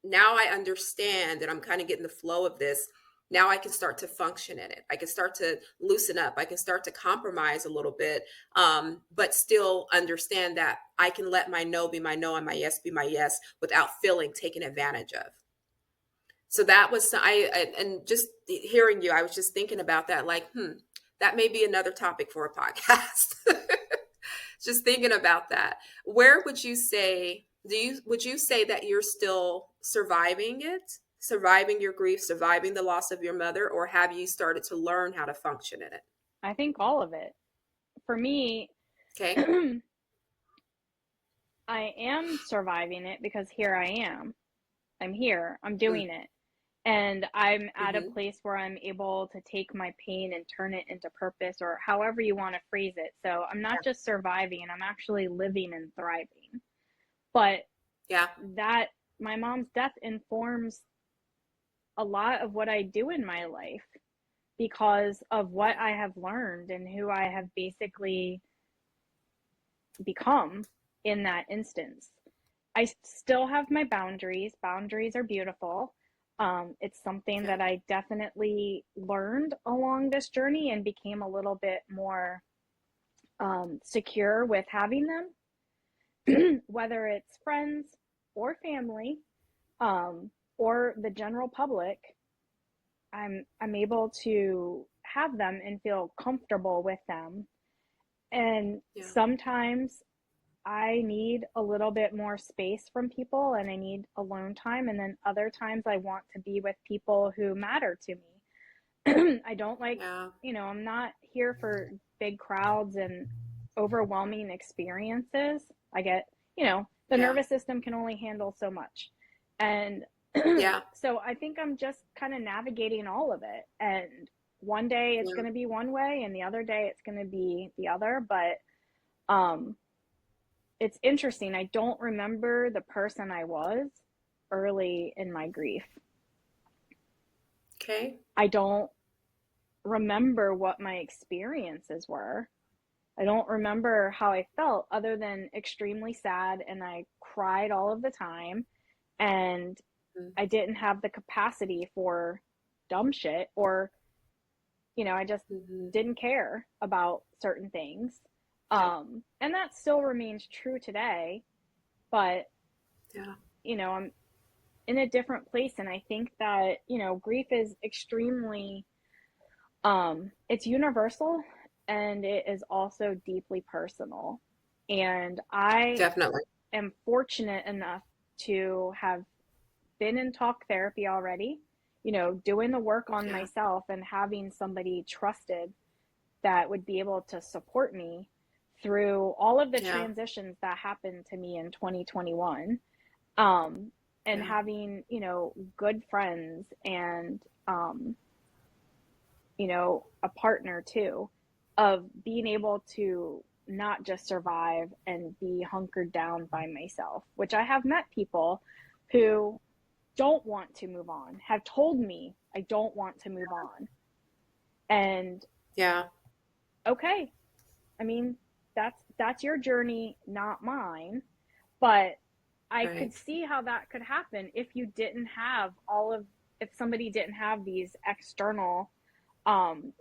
now I understand that I'm kind of getting the flow of this. Now I can start to function in it. I can start to loosen up. I can start to compromise a little bit, but still understand that I can let my no be my no and my yes be my yes without feeling taken advantage of. So that was and just hearing you, I was just thinking about that, like, that may be another topic for a podcast. Just thinking about that. Where would you say, would you say that you're still surviving it, surviving your grief, surviving the loss of your mother, or have you started to learn how to function in it? I think all of it. For me, Okay. I am surviving it because here I am. I'm here. I'm Mm, doing it. And I'm at a mm-hmm. place where I'm able to take my pain and turn it into purpose, or however you want to phrase it. So I'm not just surviving, I'm actually living and thriving. But Yeah. that my mom's death informs a lot of what I do in my life, because of what I have learned and who I have basically become in that instance. I still have my boundaries. Boundaries are beautiful. It's something Yeah. that I definitely learned along this journey and became a little bit more secure with having them, whether it's friends or family, or the general public. I'm able to have them and feel comfortable with them. And Yeah. sometimes I need a little bit more space from people and I need alone time. And then other times I want to be with people who matter to me. I don't like, Yeah. I'm not here for big crowds and overwhelming experiences. I get, the Yeah. nervous system can only handle so much. And Yeah. so I think I'm just kind of navigating all of it. And one day it's Yeah. going to be one way and the other day it's going to be the other. But um, it's interesting. I don't remember the person I was early in my grief. Okay. I don't remember what my experiences were. I don't remember how I felt other than extremely sad, and I cried all of the time, and Mm, I didn't have the capacity for dumb shit, or I just mm-hmm. didn't care about certain things. Yeah. And that still remains true today, but Yeah. I'm in a different place. And I think that, grief is extremely, it's universal, and it is also deeply personal. And I Definitely. am fortunate enough to have been in talk therapy already, doing the work on Yeah. myself and having somebody trusted that would be able to support me through all of the Yeah. transitions that happened to me in 2021. Um, and Yeah. having, good friends and, a partner too, of being able to not just survive and be hunkered down by myself, which I have met people who don't want to move on, have told me I don't want to move on. And Yeah. okay, I mean, that's your journey, not mine, but I could Right. see how that could happen if you didn't have all of if somebody didn't have these external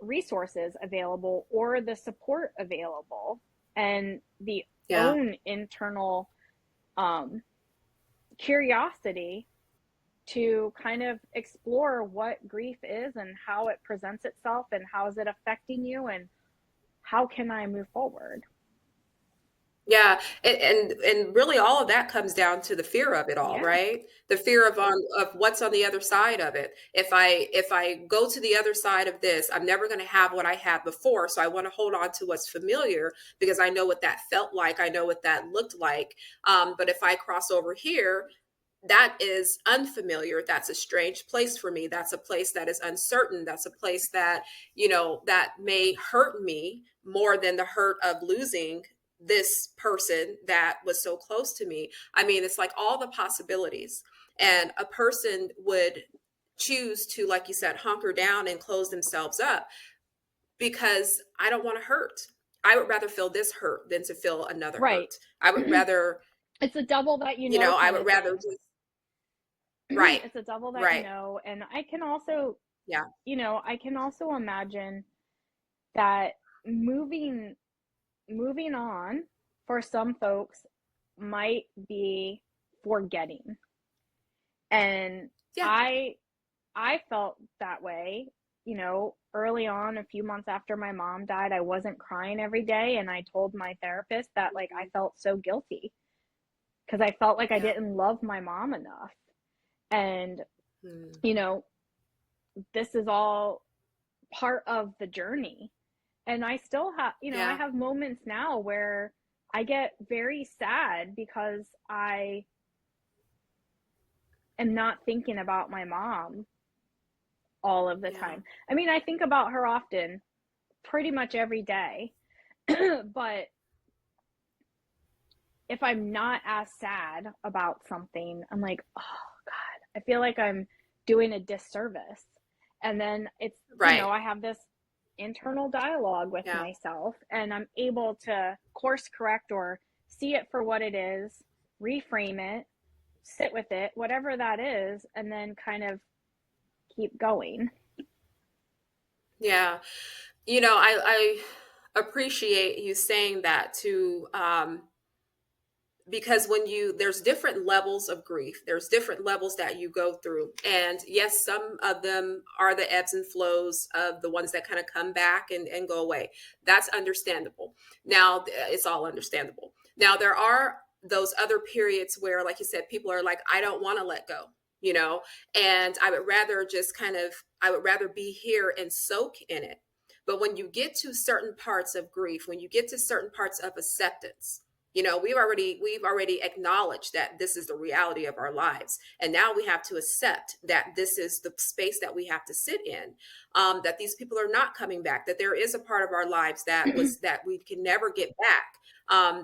resources available or the support available and the Yeah. own internal um, curiosity to kind of explore what grief is and how it presents itself and how is it affecting you and how can I move forward. Yeah, and really all of that comes down to the fear of it all, Yeah, right? The fear of what's on the other side of it. If I go to the other side of this, I'm never going to have what I had before, so I want to hold on to what's familiar because I know what that felt like, I know what that looked like. But if I cross over here, that is unfamiliar. That's a strange place for me. That's a place that is uncertain. That's a place that, that may hurt me more than the hurt of losing this person that was so close to me. I mean, it's like all the possibilities. And a person would choose to, like you said, hunker down and close themselves up because I don't want to hurt. I would rather feel this hurt than to feel another right. hurt. I would rather, It's a double that you know I kind would of rather thing. just, right, It's a double that you right. know. And I can also, Yeah. imagine that moving moving on for some folks might be forgetting. And Yeah. I felt that way, early on, a few months after my mom died. I wasn't crying every day, and I told my therapist that like I felt so guilty because I felt like I Yeah. didn't love my mom enough. And Mm. you know, this is all part of the journey. And I still have, I Yeah. have moments now where I get very sad because I am not thinking about my mom all of the Yeah. time. I mean, I think about her often, pretty much every day. But if I'm not as sad about something, I'm like, oh God, I feel like I'm doing a disservice. And then it's, Right. I have this internal dialogue with Yeah. myself and I'm able to course correct or see it for what it is, reframe it, sit with it, whatever that is, and then kind of keep going. Yeah. I appreciate you saying that too. Because there's different levels of grief, there's different levels that you go through, and yes, some of them are the ebbs and flows of the ones that kind of come back and go away. That's understandable. Now it's all understandable. Now there are those other periods where, like you said, people are like, I don't want to let go, you know and I would rather be here and soak in it. But when you get to certain parts of grief, when you get to certain parts of acceptance, we've already acknowledged that this is the reality of our lives, and now we have to accept that this is the space that we have to sit in. That these people are not coming back. That there is a part of our lives that we can never get back.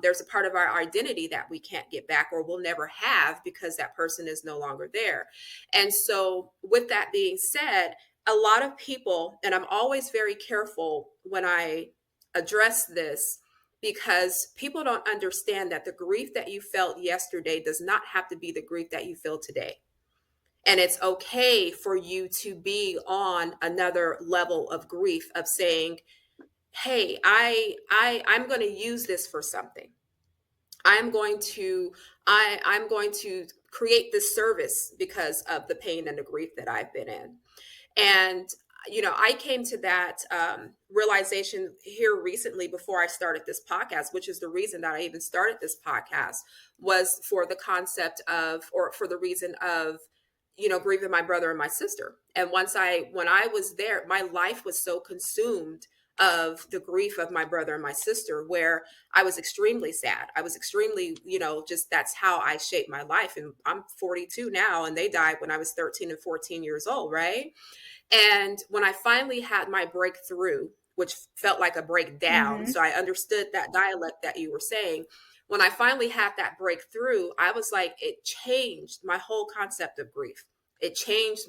There's a part of our identity that we can't get back or will never have because that person is no longer there. And so, with that being said, a lot of people, and I'm always very careful when I address this, because people don't understand that the grief that you felt yesterday does not have to be the grief that you feel today. And it's okay for you to be on another level of grief, of saying, hey, I'm going to use this for something. I'm going to I'm going to create this service because of the pain and the grief that I've been in. And I came to that realization here recently before I started this podcast, which is the reason that I even started this podcast, was for the concept of, or for the reason of, grieving my brother and my sister. And when I was there, my life was so consumed of the grief of my brother and my sister, where I was extremely sad. I was extremely, just that's how I shaped my life. And I'm 42 now, and they died when I was 13 and 14 years old, right? And when I finally had my breakthrough, which felt like a breakdown, Mm-hmm. so I understood that dialect that you were saying. When I finally had that breakthrough, I was like, it changed my whole concept of grief. It changed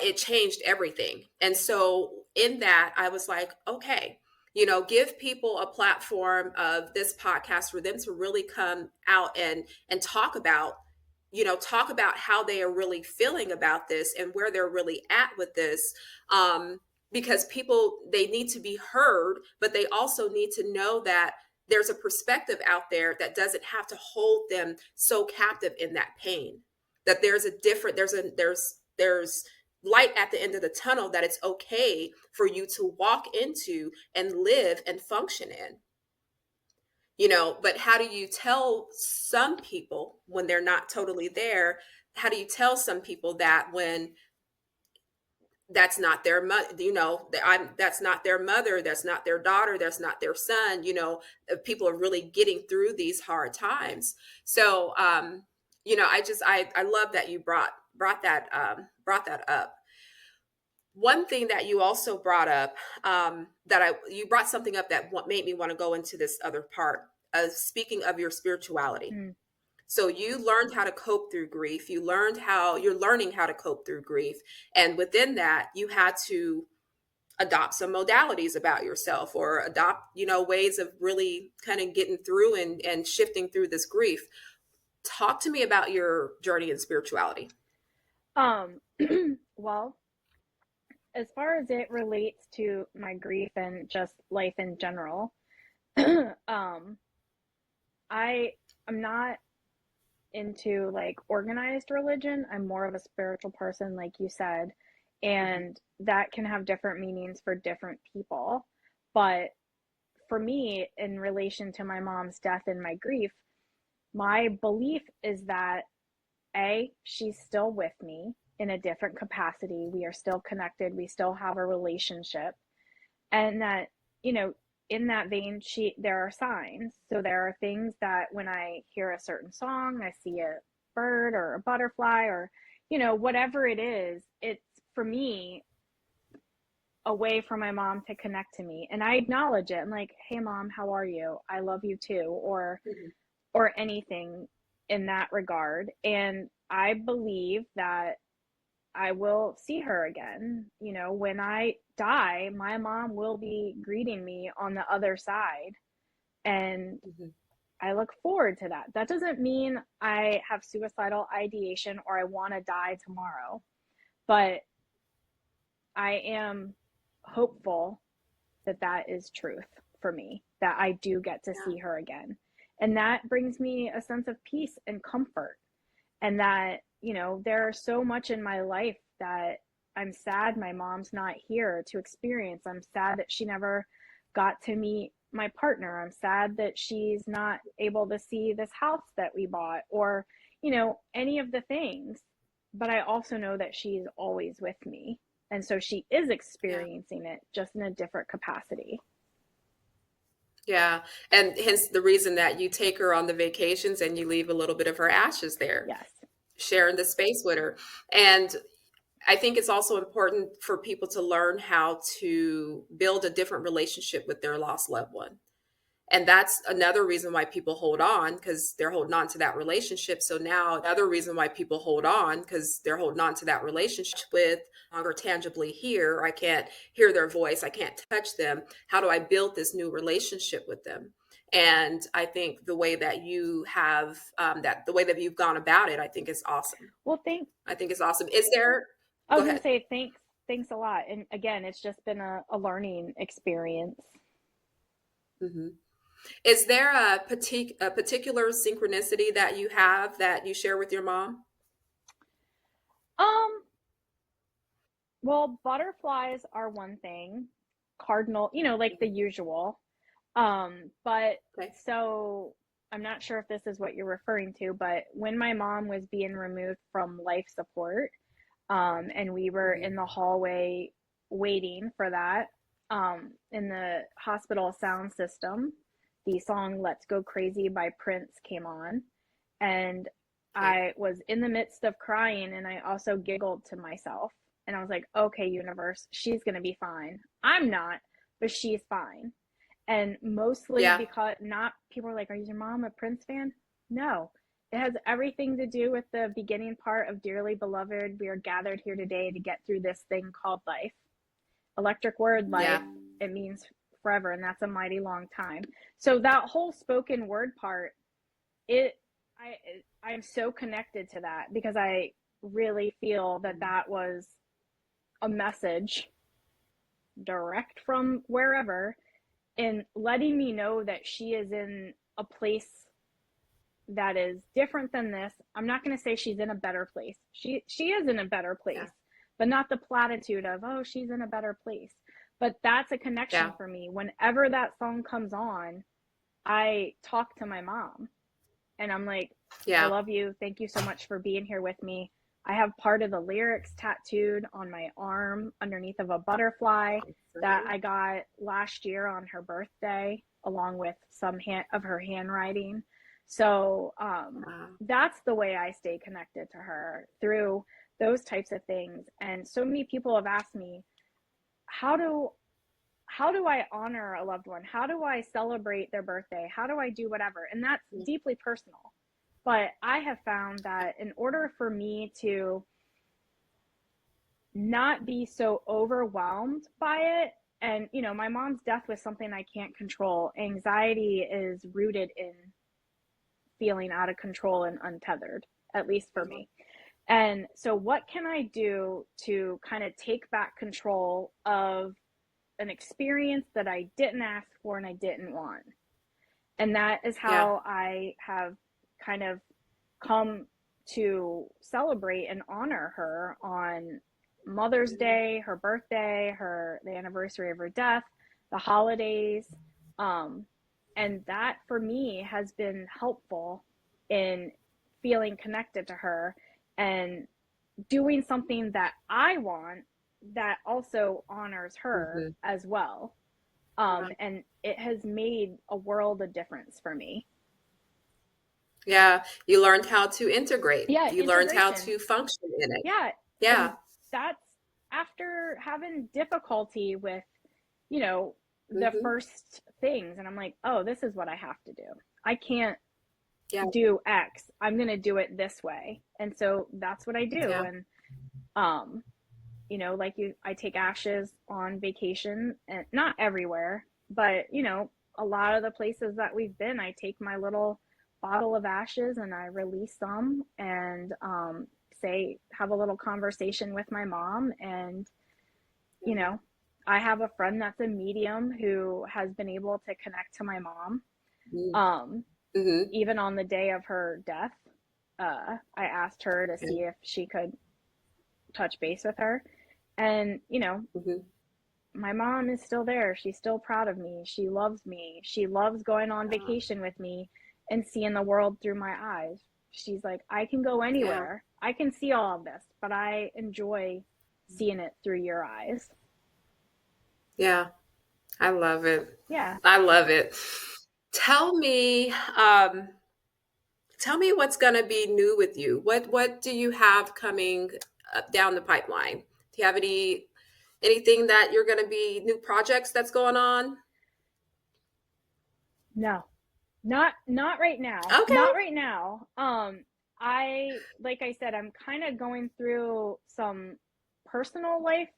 it changed everything. And so in that, I was like, okay, give people a platform of this podcast for them to really come out and talk about how they are really feeling about this and where they're really at with this. Because people, they need to be heard, but they also need to know that there's a perspective out there that doesn't have to hold them so captive in that pain. That there's a different there's light at the end of the tunnel, that it's okay for you to walk into and live and function in. But how do you tell some people when they're not totally there? How do you tell some people that when that's not their mother, that's not their mother, that's not their daughter, that's not their son, people are really getting through these hard times. So I love that you brought that up. One thing that you also brought up, you brought something up that made me want to go into this other part of speaking of your spirituality. Mm. So you learned how to cope through grief. You're learning how to cope through grief. And within that, you had to adopt some modalities about yourself, or adopt, ways of really kind of getting through and shifting through this grief. Talk to me about your journey in spirituality. Um, well, as far as it relates to my grief and just life in general, um, I am not into like organized religion. I'm more of a spiritual person, like you said, Mhm. and that can have different meanings for different people. But for me, in relation to my mom's death and my grief, my belief is that she's still with me in a different capacity. We are still connected. We still have a relationship. And that, you know, in that vein, there are signs. So there are things that when I hear a certain song, I see a bird or a butterfly or, whatever it is, it's for me a way for my mom to connect to me. And I acknowledge it. I'm like, hey mom, how are you? I love you too. Mhm. Or anything in that regard. And I believe that I will see her again. When I die, my mom will be greeting me on the other side. And Mhm. I look forward to that. That doesn't mean I have suicidal ideation or I want to die tomorrow, but I am hopeful that that is truth for me, that I do get to Yeah. see her again. And that brings me a sense of peace and comfort. And that, there's so much in my life that I'm sad my mom's not here to experience. I'm sad that she never got to meet my partner. I'm sad that she's not able to see this house that we bought, or, any of the things. But I also know that she's always with me. And so she is Yeah. experiencing it just in a different capacity. Yeah. And hence the reason that you take her on the vacations and you leave a little bit of her ashes there, Yes. sharing the space with her. And I think it's also important for people to learn how to build a different relationship with their lost loved one. And that's another reason why people hold on, because they're holding on to that relationship. So now another reason why people hold on, because they're holding on to that relationship with longer tangibly here. I can't hear their voice. I can't touch them. How do I build this new relationship with them? And I think the way that you have the way that you've gone about it, I think is awesome. Well, I think it's awesome. Is there, I go was going to ahead. say thanks a lot. And again, it's just been a learning experience. Hmm. Is there a particular synchronicity that you have that you share with your mom? Um, Well, butterflies are one thing, cardinal, like the usual. But Okay. so I'm not sure if this is what you're referring to, but when my mom was being removed from life support, and we were Mhm. in the hallway waiting for that, in the hospital sound system, the song Let's Go Crazy by Prince came on, and Okay. I was in the midst of crying, and I also giggled to myself, and I was like, okay, universe, she's going to be fine. I'm not, but she's fine. And mostly Yeah. because not people are like, are you your mom a Prince fan? No. It has everything to do with the beginning part of Dearly Beloved. We are gathered here today to get through this thing called life. Electric word life, Yeah. it means forever, and that's a mighty long time. So that whole spoken word part, it I I'm so connected to that because I really feel that that was a message direct from wherever, and letting me know that she is in a place that is different than this. I'm not going to say she's in a better place. She is in a better Yeah. place, but not the platitude of, oh, she's in a better place. But that's a Yeah. connection for me. Whenever that song comes on, I talk to my mom and I'm like, I Yeah. love you. Thank you so much for being here with me. I have part of the lyrics tattooed on my arm underneath of a butterfly that Awesome. I got last year on her birthday, along with some of her handwriting. So Wow. that's the way I stay connected to her, through those types of things. And so many people have asked me, how do how do I honor a loved one? How do I celebrate their birthday? How do I do whatever? And that's deeply personal. But I have found that in order for me to not be so overwhelmed by it, and my mom's death was something I can't control. Anxiety is rooted in feeling out of control and untethered, at least for me. And so what can I do to kind of take back control of an experience that I didn't ask for and I didn't want? And that is Yeah. how I have kind of come to celebrate and honor her on Mother's Day, her birthday, the anniversary of her death, the holidays. Um, and that for me has been helpful in feeling connected to her and doing something that I want that also honors her Mhm. as well. Yeah. And it has made a world of difference for me. Yeah. You learned how to integrate. Yeah, You learned how integration. to function in it. Yeah. And Yeah. that's after having difficulty with, you know, the Hmm. first things. And I'm like, oh, this is what I have to do. I can't Yeah. do X. I'm going to do it this way. And so that's what I do. Yeah. And, um, like I take ashes on vacation, and not everywhere, but, a lot of the places that we've been, I take my little bottle of ashes and I release some, and have a little conversation with my mom. And, you Yeah. know, I have a friend that's a medium who has been able to connect to my mom. Um, Mm-hmm. Even on the day of her death, I asked her to Yeah. see if she could touch base with her. And, Hmm. my mom is still there. She's still proud of me. She loves me. She loves going on Uh, vacation with me and seeing the world through my eyes. She's like, I can go yeah. anywhere. I can see all of this, but I enjoy seeing it through your eyes. Yeah. I love it. Yeah. I love it. Tell me, tell me what's going to be new with you. What do you have coming down the pipeline? Do you have anything that you're going to be new projects that's going on? No. Not right now. Okay. Not right now. I like I said, I'm kind of going through some personal life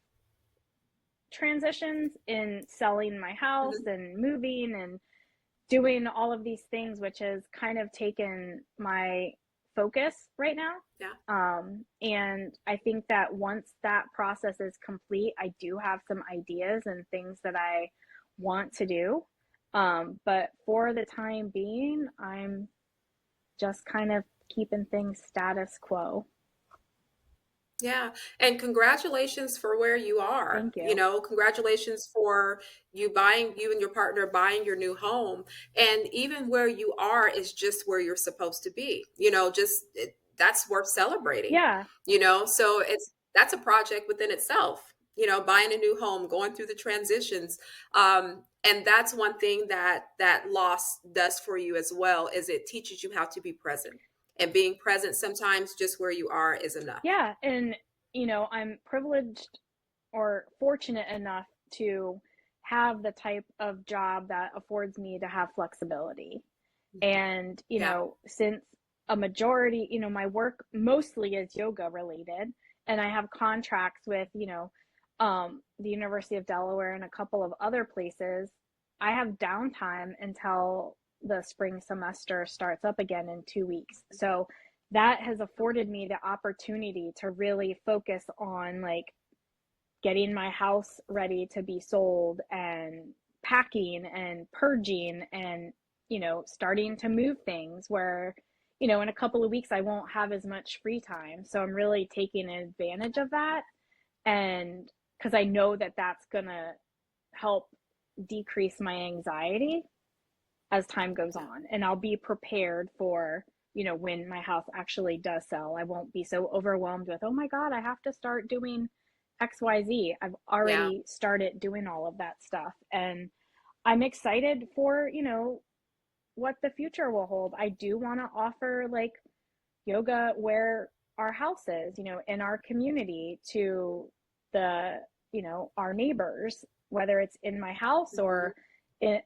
transitions in selling my house Hmm. and moving and doing all of these things, which has kind of taken my focus right now. Yeah. And I think that once that process is complete, I do have some ideas and things that I want to do. But for the time being, I'm just kind of keeping things status quo. Yeah. And congratulations for where you are. Thank you. Congratulations for you and your partner buying your new home. And even where you are is just where you're supposed to be. That's worth celebrating. Yeah. So that's a project within itself. Buying a new home, going through the transitions. And that's one thing that loss does for you as well, is it teaches you how to be present. And being present sometimes just where you are is enough. Yeah. And, I'm privileged or fortunate enough to have the type of job that affords me to have flexibility. And, Yeah. since a majority, my work mostly is yoga related, and I have contracts with, the University of Delaware and a couple of other places, I have downtime until the spring semester starts up again in 2 weeks. So that has afforded me the opportunity to really focus on like getting my house ready to be sold and packing and purging and starting to move things where in a couple of weeks I won't have as much free time, so I'm really taking advantage of that, and because I know that that's gonna help decrease my anxiety as time goes Yeah. on, and I'll be prepared for when my house actually does sell. I won't be so overwhelmed with, oh my god, I have to start doing XYZ. I've Yeah. already started doing all of that stuff, and I'm excited for what the future will hold. I do want to offer like yoga where our house is, in our community, to the our neighbors, whether it's in my house Mhm. or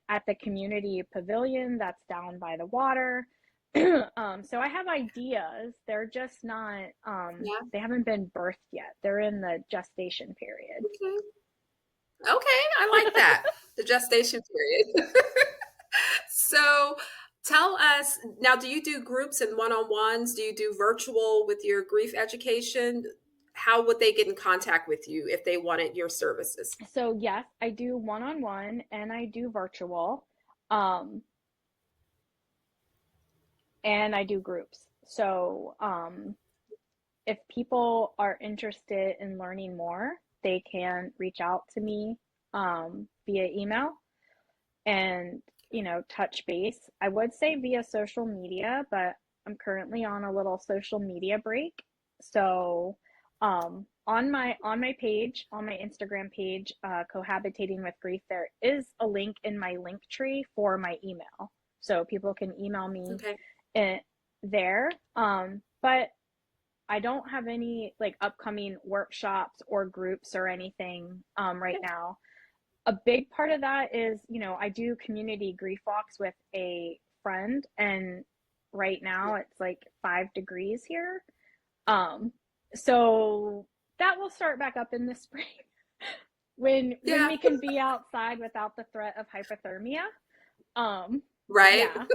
at the community pavilion that's down by the water. So I have ideas. They're just not, Yeah. they haven't been birthed yet. They're in the gestation period. Okay. Okay, I like that. The gestation period. So tell us now, do you do groups and one-on-ones? Do you do virtual with your grief education? How would they get in contact with you if they wanted your services? So yes, I do one-on-one and I do virtual. Um, and I do groups. So if people are interested in learning more, they can reach out to me via email and touch base. I would say via social media, but I'm currently on a little social media break. So on my page, on my Instagram page, cohabitating with grief, there is a link in my link tree for my email, so people can email me Okay. in, there. But I don't have any like upcoming workshops or groups or anything right now. A big part of that is, I do community grief walks with a friend, and right now it's like 5 degrees here. Um, so that will start back up in the spring when Yeah, we can be outside without the threat of hypothermia. Um, right. yeah.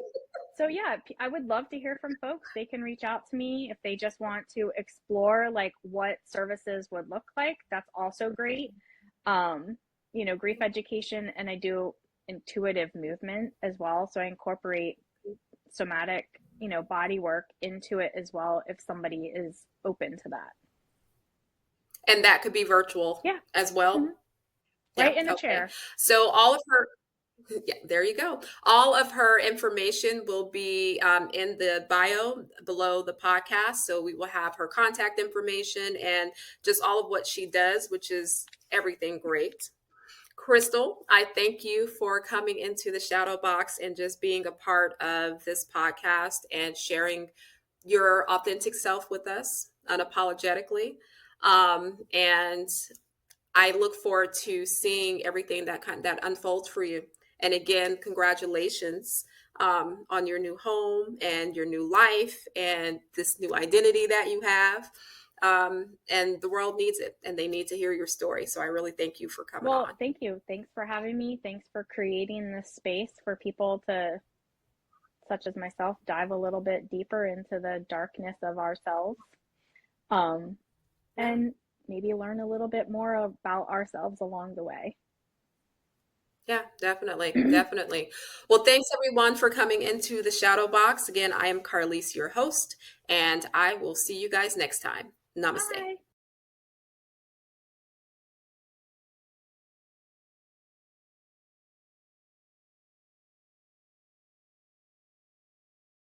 So yeah, I would love to hear from folks. They can reach out to me if they just want to explore like what services would look like. That's also great. Um, grief education, and I do intuitive movement as well. So I incorporate somatic, body work into it as well if somebody is open to that. And that could be virtual Yeah. as Hmm. well. Yeah, Right in a okay. chair. So all of her yeah, there you go. All of her information will be in the bio below the podcast. So we will have her contact information and just all of what she does, which is everything great. Crystal, I thank you for coming into the shadow box and just being a part of this podcast and sharing your authentic self with us unapologetically. And I look forward to seeing everything that unfolds for you. And again, congratulations on your new home and your new life and this new identity that you have. And the world needs it, and they need to hear your story. So I really thank you for coming Well, on. thank you. Thanks for having me. Thanks for creating this space for people to, such as myself, dive a little bit deeper into the darkness of ourselves, um, Yeah. and maybe learn a little bit more about ourselves along the way. Yeah, definitely. Definitely. Well, thanks everyone for coming into the shadow box. Again, I am Carlise, your host, and I will see you guys next time. Namaste. Bye.